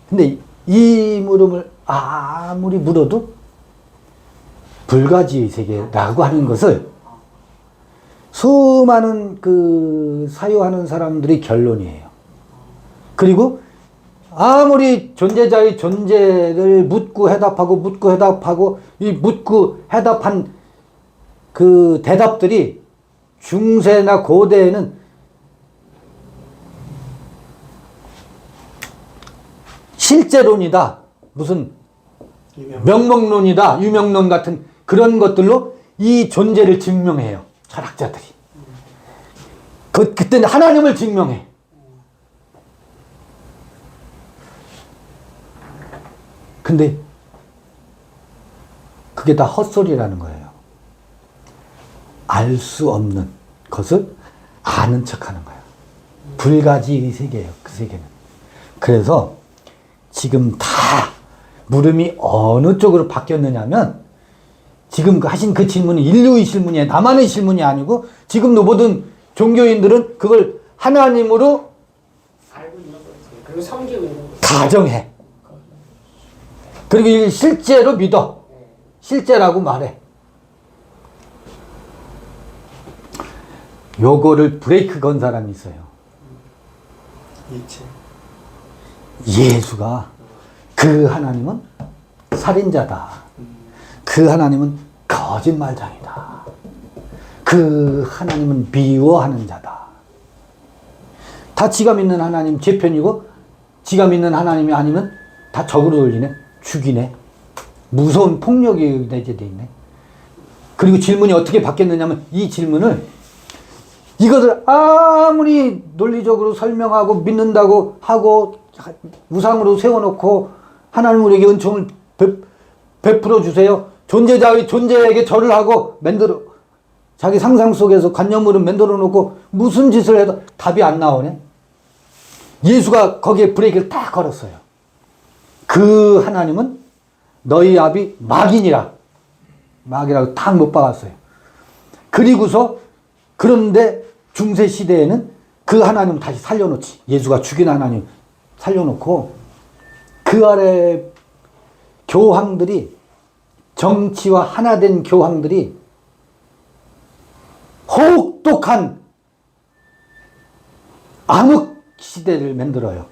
근데 이 물음을 아무리 물어도 불가지의 세계라고 하는 것을 수많은 그 사유하는 사람들의 결론이에요. 그리고 아무리 존재자의 존재를 묻고 해답하고 이 묻고 해답한 그 대답들이 중세나 고대에는 실제론이다, 무슨 명목론이다, 유명론 같은 그런 것들로 이 존재를 증명해요. 철학자들이. 그때는 하나님을 증명해. 근데 그게 다 헛소리라는 거예요. 알 수 없는 것을 아는 척하는 거예요. 불가지의 세계예요. 그 세계는. 그래서 지금 다 물음이 어느 쪽으로 바뀌었느냐면 지금 하신 그 질문이 인류의 질문이에요. 나만의 질문이 아니고 지금도 모든 종교인들은 그걸 하나님으로 알고 있는 거지. 그리고 섬기고 있는 거지. 가정해. 그리고 이걸 실제로 믿어. 실제라고 말해. 요거를 브레이크 건 사람이 있어요. 이체. 예수가 그 하나님은 살인자다. 그 하나님은 거짓말장이다. 그 하나님은 미워하는 자다. 다 지가 믿는 하나님 제 편이고 지가 믿는 하나님이 아니면 다 적으로 돌리네. 죽이네. 무서운 폭력이 내재되어 있네. 그리고 질문이 어떻게 바뀌었느냐면 이 질문을 이것을 아무리 논리적으로 설명하고 믿는다고 하고 우상으로 세워놓고 하나님 우리에게 은총을 베풀어 주세요. 존재자의 존재에게 절을 하고 만들어 자기 상상 속에서 관념으로 만들어 놓고 무슨 짓을 해도 답이 안 나오네. 예수가 거기에 브레이크를 딱 걸었어요. 그 하나님은 너희 아비 막인이라. 막이라고 딱 못 박았어요. 그리고서 그런데 중세 시대에는 그 하나님을 다시 살려놓지. 예수가 죽인 하나님 살려놓고 그 아래 교황들이 정치와 하나 된 교황들이 혹독한 암흑 시대를 만들어요.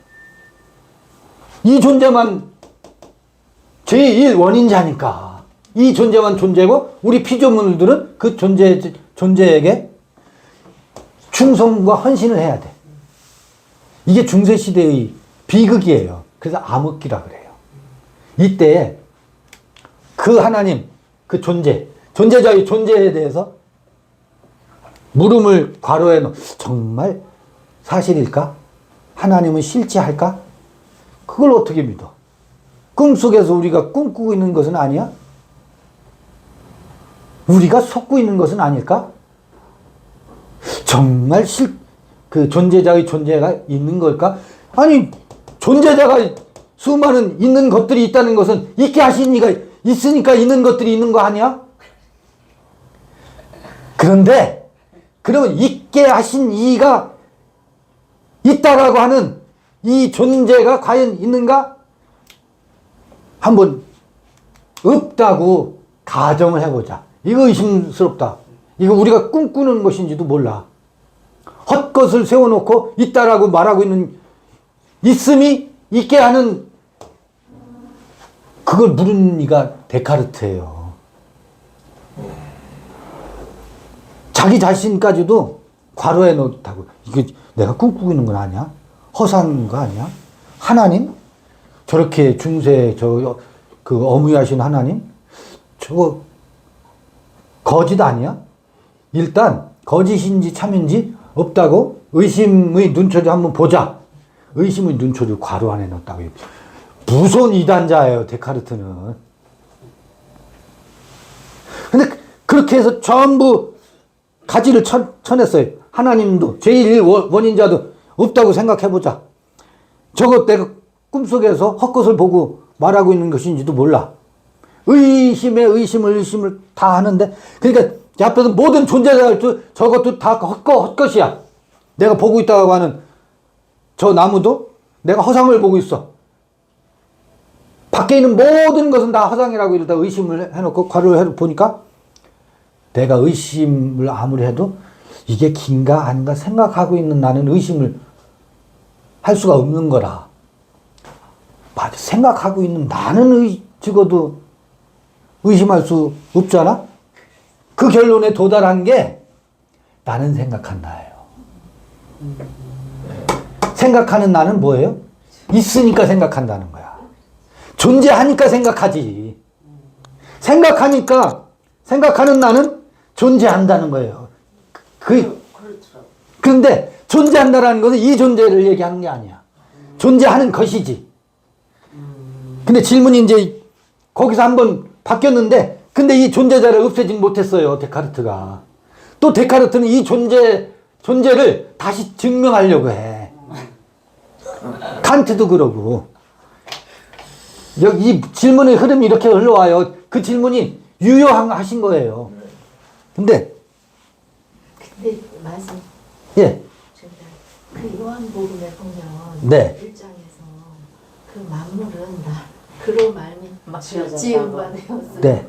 이 존재만 제1 원인자니까 이 존재만 존재고 우리 피조물들은 그 존재에게 충성과 헌신을 해야 돼. 이게 중세시대의 비극이에요. 그래서 암흑기라 그래요. 이때 그 하나님, 그 존재자의 존재에 대해서 물음을 괄호해 놓은 정말 사실일까? 하나님은 실체할까? 그걸 어떻게 믿어? 꿈속에서 우리가 꿈꾸고 있는 것은 아니야? 우리가 속고 있는 것은 아닐까? 정말 그 존재자의 존재가 있는 걸까? 아니, 존재자가 수많은 있는 것들이 있다는 것은 있게 하신 이가 있으니까 있는 것들이 있는 거 아니야? 그런데, 그러면 있게 하신 이가 있다라고 하는 이 존재가 과연 있는가? 한번 없다고 가정을 해보자. 이거 의심스럽다. 이거 우리가 꿈꾸는 것인지도 몰라. 헛것을 세워놓고 있다라고 말하고 있는 있음이 있게 하는 그걸 물은 이가 데카르트예요. 자기 자신까지도 괄호해 놓다고. 이게 내가 꿈꾸고 있는 건 아니야? 허상인 거 아니야? 하나님? 저렇게 중세 그 어무하신 하나님? 저거 거짓 아니야? 일단 거짓인지 참인지 없다고 의심의 눈초리 한번 보자. 의심의 눈초리를 괄호 안에 넣었다고. 무서운 이단자예요, 데카르트는. 근데 그렇게 해서 전부 가지를 쳐냈어요. 하나님도 제1 원인자도 없다고 생각해보자. 저거 내가 꿈속에서 헛것을 보고 말하고 있는 것인지도 몰라. 의심을 다 하는데, 그러니까 앞에서 모든 존재자들 저것도 다 헛것이야. 내가 보고 있다고 하는 저 나무도 내가 허상을 보고 있어. 밖에 있는 모든 것은 다 허상이라고 이러다 의심을 해놓고 괄호를 보니까 내가 의심을 아무리 해도 이게 긴가 아닌가 생각하고 있는 나는 의심을 할 수가 없는 거라. 맞아. 생각하고 있는 나는 적어도 의심할 수 없잖아? 그 결론에 도달한 게 나는 생각한다예요. 생각하는 나는 뭐예요? 있으니까 생각한다는 거야. 존재하니까 생각하지. 생각하는 나는 존재한다는 거예요. 그렇죠. 그런데 존재한다라는 것은 이 존재를 얘기하는 게 아니야. 존재하는 것이지. 근데 질문이 이제 거기서 한번 바뀌었는데, 근데 이 존재자를 없애지 못했어요, 데카르트가. 또 데카르트는 이 존재를 다시 증명하려고 해. 칸트도 그러고. 여기 이 질문의 흐름이 이렇게 흘러와요. 그 질문이 유효하신 거예요. 근데 말씀. 예. 그 요한복음에 보면 네. 1장에서 그 만물은 다 그로 말미 지은 바 되었어. 네.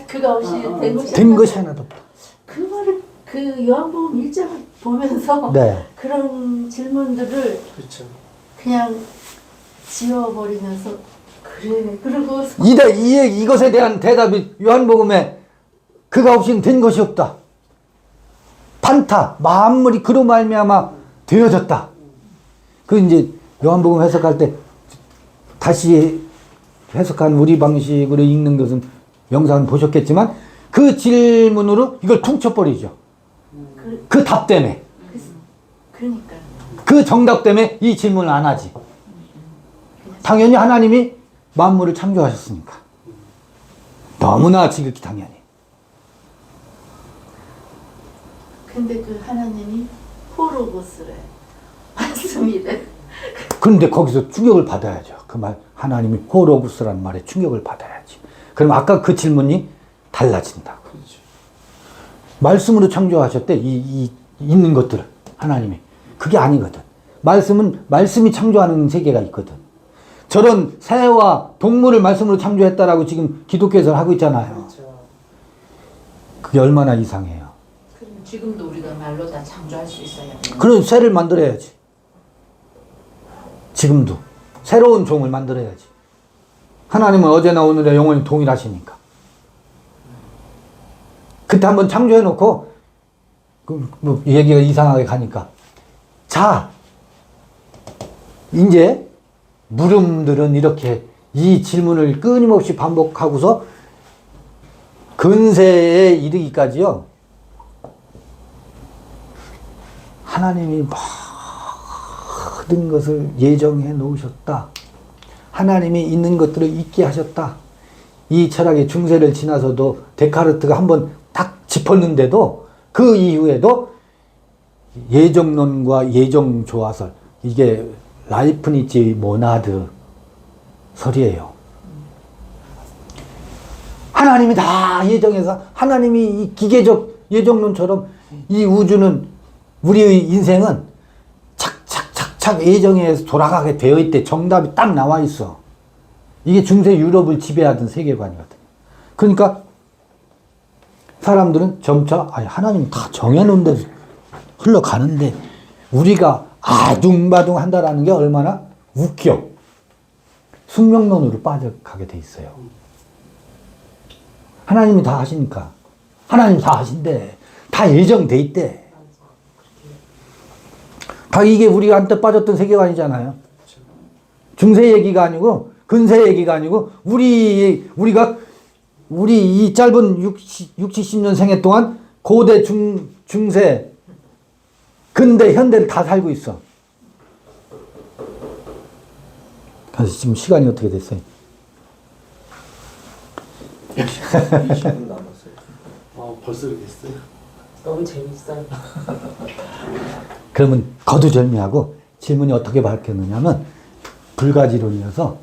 그가 없이 된 것이 하나도 없다. 그 말을 그 요한복음 1장을 보면서 네. 그런 질문들을 그렇죠. 그냥 지워버리면서 그래 그러고 이것에 대한 대답이 요한복음에 그가 없이는 된 것이 없다. 판타 만물이 그로 말미암아 되어졌다. 그 이제 요한복음 해석할 때 다시 해석한 우리 방식으로 읽는 것은 영상은 보셨겠지만 그 질문으로 이걸 퉁쳐버리죠. 그 답 때문에. 그러니까 그 정답 때문에 이 질문을 안 하지. 당연히 하나님이 만물을 창조하셨으니까. 너무나 지극히 당연히. 근데 그 하나님이 호로고스래 말씀이래. 그런데 거기서 충격을 받아야죠. 그 말, 하나님이 호로구스라는 말에 충격을 받아야지. 그럼 아까 그 질문이 달라진다고. 그렇죠. 말씀으로 창조하셨대, 있는 것들을. 하나님이. 그게 아니거든. 말씀이 창조하는 세계가 있거든. 저런 새와 동물을 말씀으로 창조했다라고 지금 기독교에서 하고 있잖아요. 그렇죠. 그게 얼마나 이상해요. 그럼 지금도 우리가 말로 다 창조할 수 있어야 돼요. 그런 새를 만들어야지. 지금도. 새로운 종을 만들어야지. 하나님은 어제나 오늘에 영원히 동일하시니까. 그때 한번 창조해놓고, 뭐, 얘기가 이상하게 가니까. 자, 이제, 물음들은 이렇게 이 질문을 끊임없이 반복하고서 근세에 이르기까지요. 하나님이 모든 것을 예정해 놓으셨다. 하나님이 있는 것들을 있게 하셨다. 이 철학의 중세를 지나서도 데카르트가 한번 딱 짚었는데도 그 이후에도 예정론과 예정조화설, 이게 라이프니츠 모나드 설이에요. 하나님이 다 예정해서 하나님이 이 기계적 예정론처럼 이 우주는 우리의 인생은 착착착착 예정해서 돌아가게 되어 있대. 정답이 딱 나와 있어. 이게 중세 유럽을 지배하던 세계관이거든. 그러니까 사람들은 점차 하나님 다 정해놓은 대로 흘러가는데 우리가 아둥바둥 한다라는 게 얼마나 웃겨. 숙명론으로 빠져가게 돼 있어요. 하나님이 다 하시니까. 하나님 다 하신대. 다 예정돼 있대. 다 이게 우리가 한때 빠졌던 세계관이잖아요. 중세 얘기가 아니고 근세 얘기가 아니고 우리가 이 짧은 60, 70년 생애 동안 고대 중세 근대 현대를 다 살고 있어. 그래서 지금 시간이 어떻게 됐어요? 20분 남았어요. 벌써 이렇게 했어요? 너무 재밌어요. 그러면 거두절미하고 질문이 어떻게 밝혔느냐면 불가지론이어서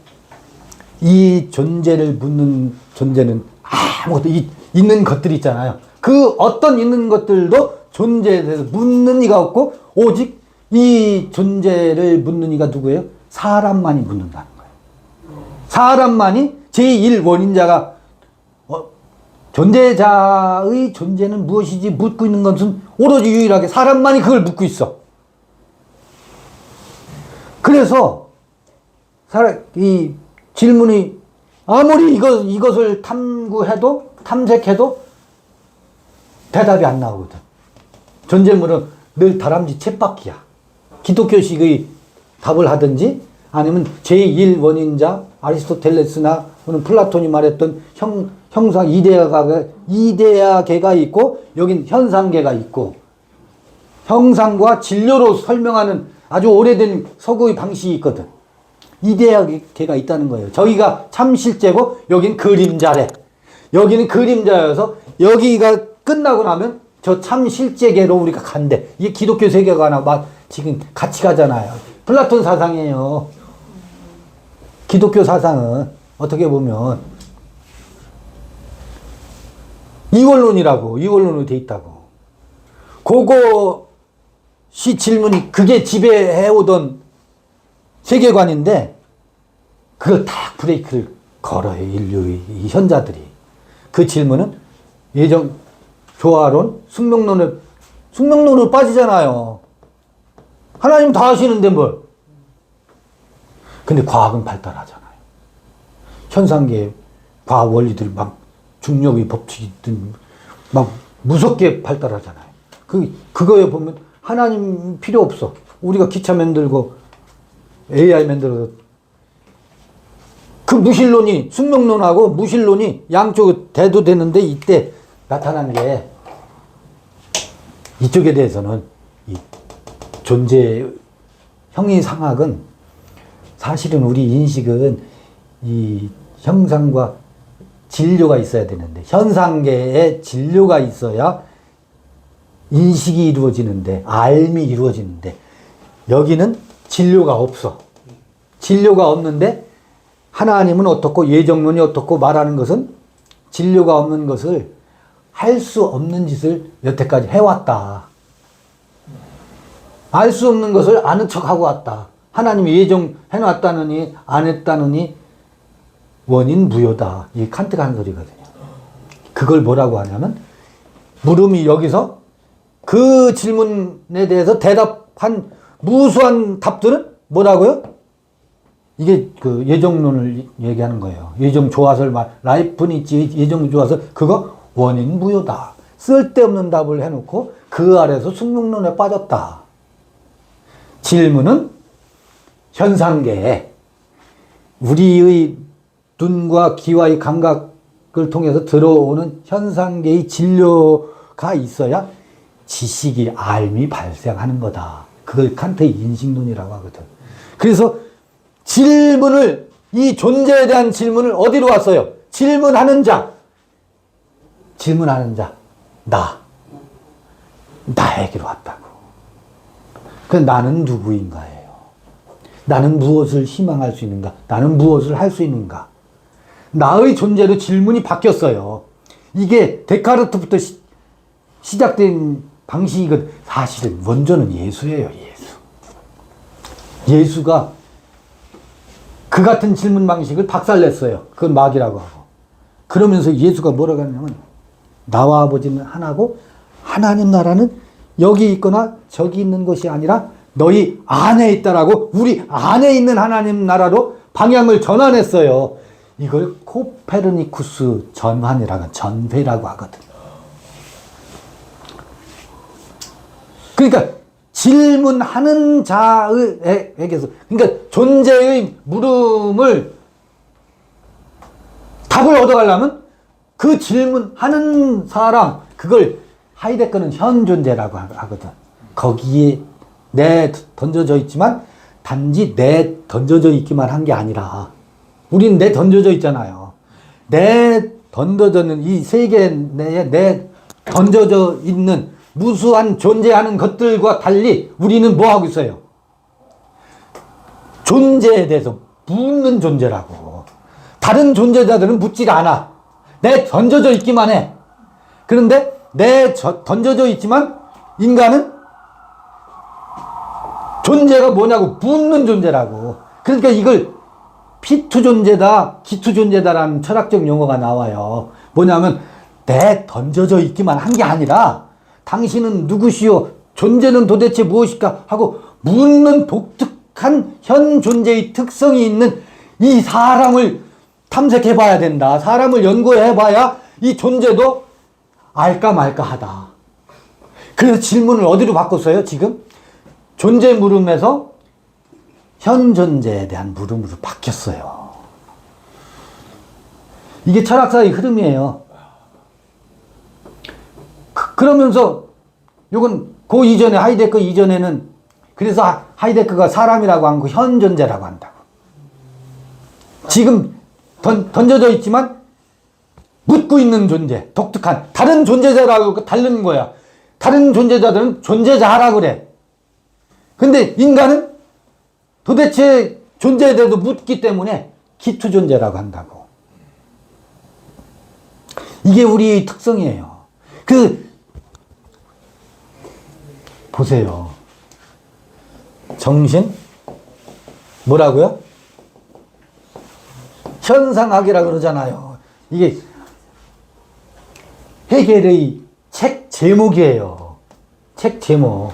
이 존재를 묻는 존재는 아무것도 있는 것들이 있잖아요. 그 어떤 있는 것들도 존재에 대해서 묻는 이가 없고 오직 이 존재를 묻는 이가 누구예요? 사람만이 묻는다는 거예요. 사람만이 제1원인자가 존재자의 존재는 무엇이지 묻고 있는 것은 오로지 유일하게 사람만이 그걸 묻고 있어. 그래서 이 질문이 아무리 이것을 탐색해도 대답이 안 나오거든. 존재물은 늘 다람쥐 쳇바퀴야. 기독교식의 답을 하든지 아니면 제1원인자 아리스토텔레스나 또는 플라톤이 말했던 형상 이데아계가 있고 여긴 현상계가 있고 형상과 진료로 설명하는 아주 오래된 서구의 방식이 있거든. 이데아계가 있다는 거예요. 저기가 참 실제고 여긴 그림자래. 여기는 그림자여서 여기가 끝나고 나면 저 참 실제계로 우리가 간대. 이게 기독교 세계관하고 지금 같이 가잖아요. 플라톤 사상이에요. 기독교 사상은 어떻게 보면 이원론으로 돼 있다고. 그것이 질문이 그게 지배해오던 세계관인데 그걸 딱 브레이크를 걸어요. 인류의 이 현자들이. 그 질문은 조화론, 숙명론을 빠지잖아요. 하나님 다 하시는데 뭘. 근데 과학은 발달하잖아요. 현상계 과학 원리들이 막 중력의 법칙이든 막 무섭게 발달하잖아요. 그거에 보면 하나님 필요 없어. 우리가 기차 만들고 AI 만들어서 그 무신론이 숙명론하고 무신론이 양쪽에 대두되는데 이때 나타난 게 이쪽에 대해서는 이 존재 형이상학은 사실은 우리 인식은 이 형상과 진료가 있어야 되는데 현상계에 진료가 있어야 인식이 이루어지는데 알미 이루어지는데 여기는 진료가 없어. 진료가 없는데 하나님은 어떻고 예정론이 어떻고 말하는 것은 진료가 없는 것을 할 수 없는 짓을 여태까지 해왔다. 알 수 없는 것을 아는 척하고 왔다. 하나님이 예정해놨다느니 안 했다느니 원인 무효다. 이게 칸트가 한 소리거든요. 그걸 뭐라고 하냐면 물음이 여기서 그 질문에 대해서 대답한 무수한 답들은 뭐라고요? 이게 그 예정론을 얘기하는 거예요. 예정 조화설 라이프니츠의 예정 조화설 그거 원인 무효다. 쓸데없는 답을 해놓고 그 아래서 숙명론에 빠졌다. 질문은 현상계에 우리의 눈과 귀와의 감각을 통해서 들어오는 현상계의 진료가 있어야 지식이 알미 발생하는 거다. 그걸 칸트의 인식론이라고 하거든. 그래서 이 존재에 대한 질문을 어디로 왔어요? 질문하는 자, 나에게로 왔다고. 그 나는 누구인가예요. 나는 무엇을 희망할 수 있는가? 나는 무엇을 할 수 있는가? 나의 존재로 질문이 바뀌었어요. 이게 데카르트부터 시작된 방식이거든. 사실은 원조는 예수예요. 예수가 그 같은 질문 방식을 박살냈어요. 그건 마귀라고 하고. 그러면서 예수가 뭐라고 하냐면 나와 아버지는 하나고 하나님 나라는 여기 있거나 저기 있는 것이 아니라 너희 안에 있다라고 우리 안에 있는 하나님 나라로 방향을 전환했어요. 이걸 코페르니쿠스 전환이라고 하거든. 그러니까 질문하는 자에게서 그러니까 존재의 물음을 답을 얻어가려면 그 질문하는 사람 그걸 하이데거는 현존재라고 하거든. 거기에 내 던져져 있지만 단지 내 던져져 있기만 한 게 아니라 우린 내 던져져 있잖아요. 내 던져져는 이 세계 내에 내 던져져 있는 무수한 존재하는 것들과 달리 우리는 뭐 하고 있어요? 존재에 대해서 묻는 존재라고. 다른 존재자들은 묻질 않아. 내 던져져 있기만 해. 그런데 던져져 있지만 인간은 존재가 뭐냐고 묻는 존재라고. 그러니까 이걸 피투 존재다, 기투 존재다라는 철학적 용어가 나와요. 뭐냐면 내 던져져 있기만 한 게 아니라 당신은 누구시오? 존재는 도대체 무엇일까? 하고 묻는 독특한 현 존재의 특성이 있는 이 사람을 탐색해 봐야 된다. 사람을 연구해 봐야 이 존재도 알까 말까 하다. 그래서 질문을 어디로 바꿨어요? 지금 존재 물음에서 현 존재에 대한 물음으로 바뀌었어요. 이게 철학사의 흐름이에요. 그러면서 요건 그 이전에 하이데크 이전에는 그래서 하이데크가 사람이라고 한 거 현 존재라고 한다고. 지금 던져져 있지만 묻고 있는 존재, 독특한 다른 존재자라고 다른 거야. 다른 존재자들은 존재자라고 그래. 근데 인간은 도대체 존재에 대해서 묻기 때문에 기투 존재라고 한다고. 이게 우리의 특성이에요. 보세요. 정신? 뭐라고요? 현상학이라고 그러잖아요. 이게 헤겔의 책 제목이에요. 책 제목.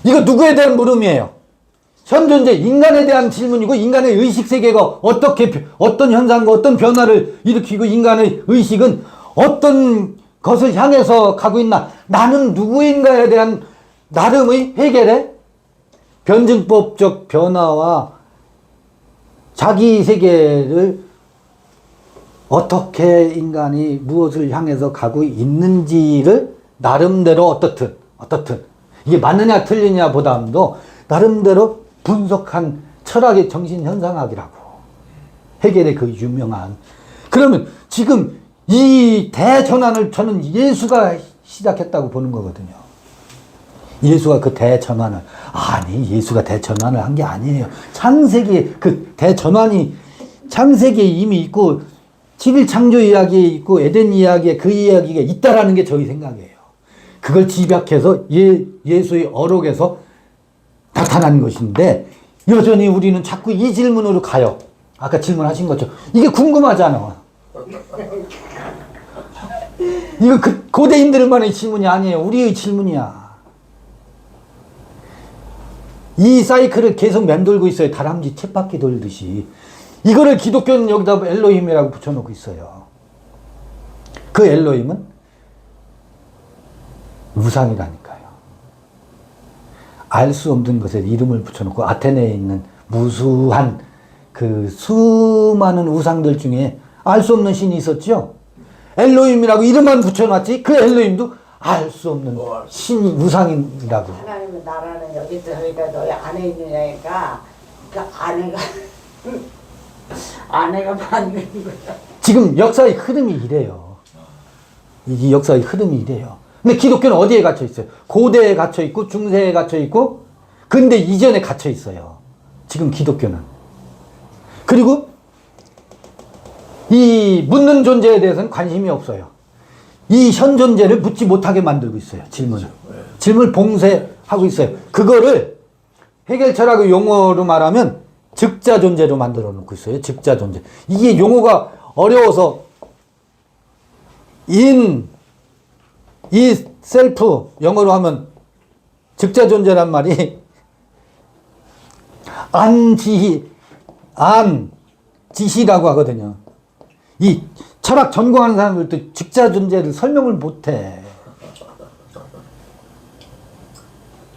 이거 누구에 대한 물음이에요? 현 존재, 인간에 대한 질문이고, 인간의 의식 세계가 어떤 현상과 어떤 변화를 일으키고, 인간의 의식은 어떤 것을 향해서 가고 있나? 나는 누구인가에 대한 나름의 헤겔의 변증법적 변화와 자기 세계를 어떻게 인간이 무엇을 향해서 가고 있는지를 나름대로 어떻든 이게 맞느냐 틀리냐 보다도 나름대로 분석한 철학의 정신현상학이라고. 헤겔의 그 유명한. 그러면 지금 이 대전환을 저는 예수가 시작했다고 보는 거거든요. 예수가 그 대전환을, 아니 예수가 대전환을 한 게 아니에요. 창세기에 그 대전환이 창세기에 이미 있고 7일 창조 이야기에 있고 에덴 이야기에 그 이야기가 있다라는 게 저희 생각이에요. 그걸 집약해서 예수의 어록에서 나타난 것인데 여전히 우리는 자꾸 이 질문으로 가요. 아까 질문하신 거죠. 이게 궁금하잖아. 이거 그 고대인들만의 질문이 아니에요. 우리의 질문이야. 이 사이클을 계속 맴돌고 있어요. 다람쥐 쳇바퀴 돌듯이. 이거를 기독교는 여기다 엘로힘이라고 붙여놓고 있어요. 그 엘로힘은 우상이라니까요. 알 수 없는 것에 이름을 붙여놓고 아테네에 있는 무수한 그 수많은 우상들 중에 알 수 없는 신이 있었죠. 엘로힘이라고 이름만 붙여놨지 그 엘로힘도 알 수 없는 신이 우상이라고. 하나님의 나라는 여기 있다 그러니까 너희 안에 있느냐니까 그 아내가 받는 거야. 지금 역사의 흐름이 이래요. 이 역사의 흐름이 이래요. 근데 기독교는 어디에 갇혀 있어요? 고대에 갇혀 있고 중세에 갇혀 있고 근대 이전에 갇혀 있어요. 지금 기독교는. 그리고 이 묻는 존재에 대해서는 관심이 없어요. 이 현 존재를 묻지 못하게 만들고 있어요. 질문을 봉쇄하고 있어요. 그거를 헤겔 철학의 용어로 말하면 즉자 존재로 만들어 놓고 있어요. 즉자 존재. 이게 용어가 어려워서 이 셀프 영어로 하면 즉자 존재란 말이 지시라고 하거든요. 이 철학 전공하는 사람들도 즉자 존재를 설명을 못해.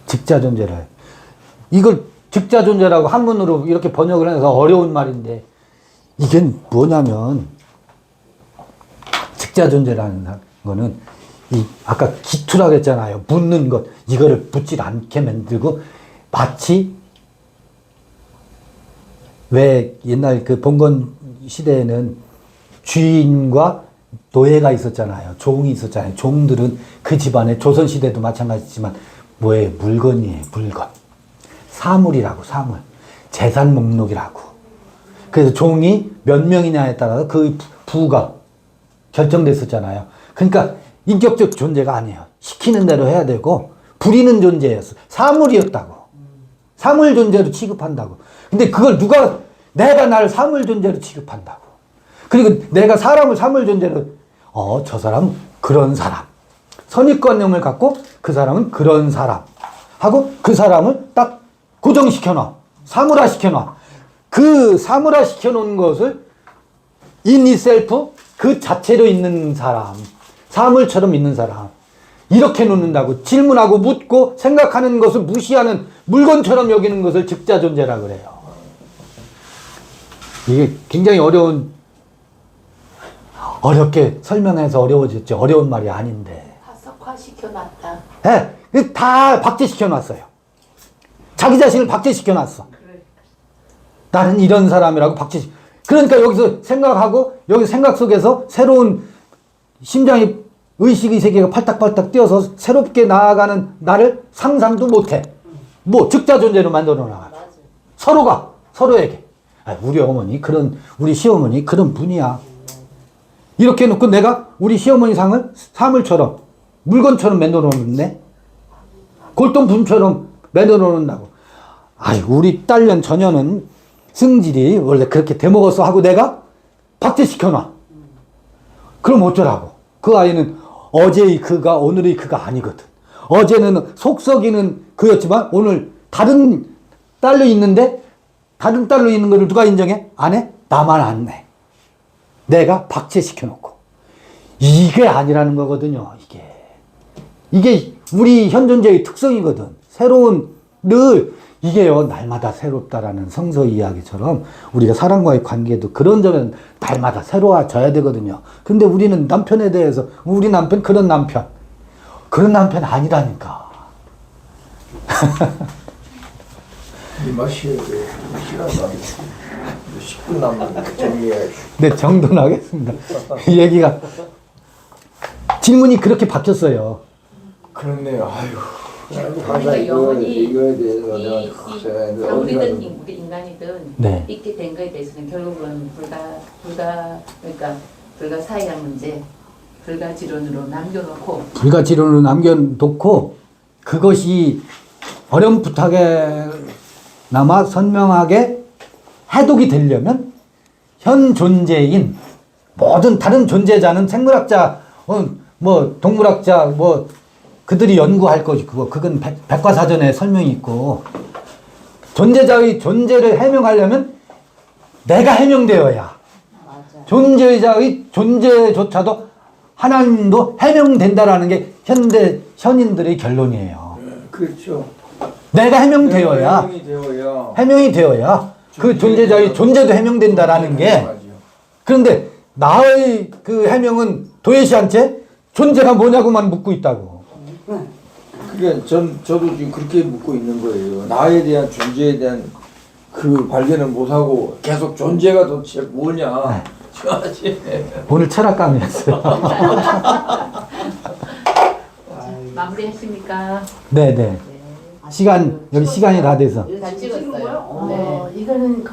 즉자 존재를. 이걸 즉자 존재라고 한문으로 이렇게 번역을 해서 어려운 말인데 이게 뭐냐면 즉자 존재라는 거는 이 아까 기투라고 했잖아요. 묻는 것. 이거를 묻지 않게 만들고 마치 왜 옛날 그 봉건 시대에는 주인과 노예가 있었잖아요. 종이 있었잖아요. 종들은 그 집안에 조선시대도 마찬가지지만 뭐예요? 물건이에요. 물건. 사물이라고 사물. 재산 목록이라고. 그래서 종이 몇 명이냐에 따라서 그 부가 결정됐었잖아요. 그러니까 인격적 존재가 아니에요. 시키는 대로 해야 되고 부리는 존재였어. 사물이었다고. 사물 존재로 취급한다고. 근데 그걸 내가 나를 사물 존재로 취급한다고. 그리고 내가 사람을 사물 존재로 저 사람은 그런 사람. 선입관념을 갖고 그 사람은 그런 사람. 하고 그 사람을 딱 고정시켜 놔. 사물화 시켜 놔. 그 사물화 시켜 놓은 것을 in itself 그 자체로 있는 사람. 사물처럼 있는 사람. 이렇게 놓는다고. 질문하고 묻고 생각하는 것을 무시하는 물건처럼 여기는 것을 즉자존재라 그래요. 이게 굉장히 어렵게 설명해서 어려워졌죠. 어려운 말이 아닌데. 화석화 시켜놨다. 예, 다 박제시켜 놨어요. 자기 자신을 박제시켜 놨어. 나는 이런 사람이라고 그러니까 여기서 생각하고 여기 생각 속에서 새로운 심장이 의식의 세계가 팔딱팔딱 뛰어서 새롭게 나아가는 나를 상상도 못해. 뭐 즉자존재로 만들어 나가. 서로가 서로에게. 우리 시어머니 그런 분이야. 이렇게 해놓고 내가 우리 시어머니 상을 사물처럼 물건처럼 만들어 놓는데 골동품처럼 만들어 놓는다고. 우리 딸년 처녀는 성질이 원래 그렇게 대먹었어 하고 내가 박제시켜 놔. 그럼 어쩌라고. 그 아이는 어제의 그가 오늘의 그가 아니거든. 어제는 속썩이는 그였지만 오늘 다른 딸로 있는데 다른 딸로 있는 것을 누가 인정해? 안 해? 나만 안 해. 내가 박제시켜 놓고. 이게 아니라는 거거든요. 이게 우리 현존자의 특성이거든. 이게요, 날마다 새롭다라는 성서 이야기처럼 우리가 사람과의 관계도 그런 점은 날마다 새로워져야 되거든요. 근데 우리는 남편에 대해서, 우리 남편 그런 남편 아니라니까. 이 맛이 시간도 10분 남았는데 정리해. 네, 정돈하겠습니다. 이 얘기가 질문이 그렇게 바뀌었어요. 그렇네요. 그러니까 영원히 이거에 대해서 내가 사물이든 우리 인간이든 네. 있게 된 거에 대해서는 결국은 그러니까 불가사의한 문제, 불가지론으로 남겨놓고 그것이 어렴풋하게나마 선명하게 해독이 되려면 현 존재인 모든 다른 존재자는 생물학자, 동물학자, 그들이 연구할 것이 그건 백과사전에 설명이 있고, 존재자의 존재를 해명하려면 내가 해명되어야, 존재자의 존재조차도 하나님도 해명된다라는 게 현인들의 결론이에요. 그렇죠. 내가 해명되어야 그 존재자의 존재도 해명된다라는 게. 그런데 나의 그 해명은 도외시 한 채 존재가 뭐냐고만 묻고 있다고. 그러니까 저도 지금 그렇게 묻고 있는 거예요. 나에 대한 존재에 대한 그 발견을 못하고 계속 존재가 도대체 뭐냐. 오늘 철학강의였어요. 마무리하십니까? 네네. 여기 시간이 다 돼서. 다 찍었어요. 네. 이거는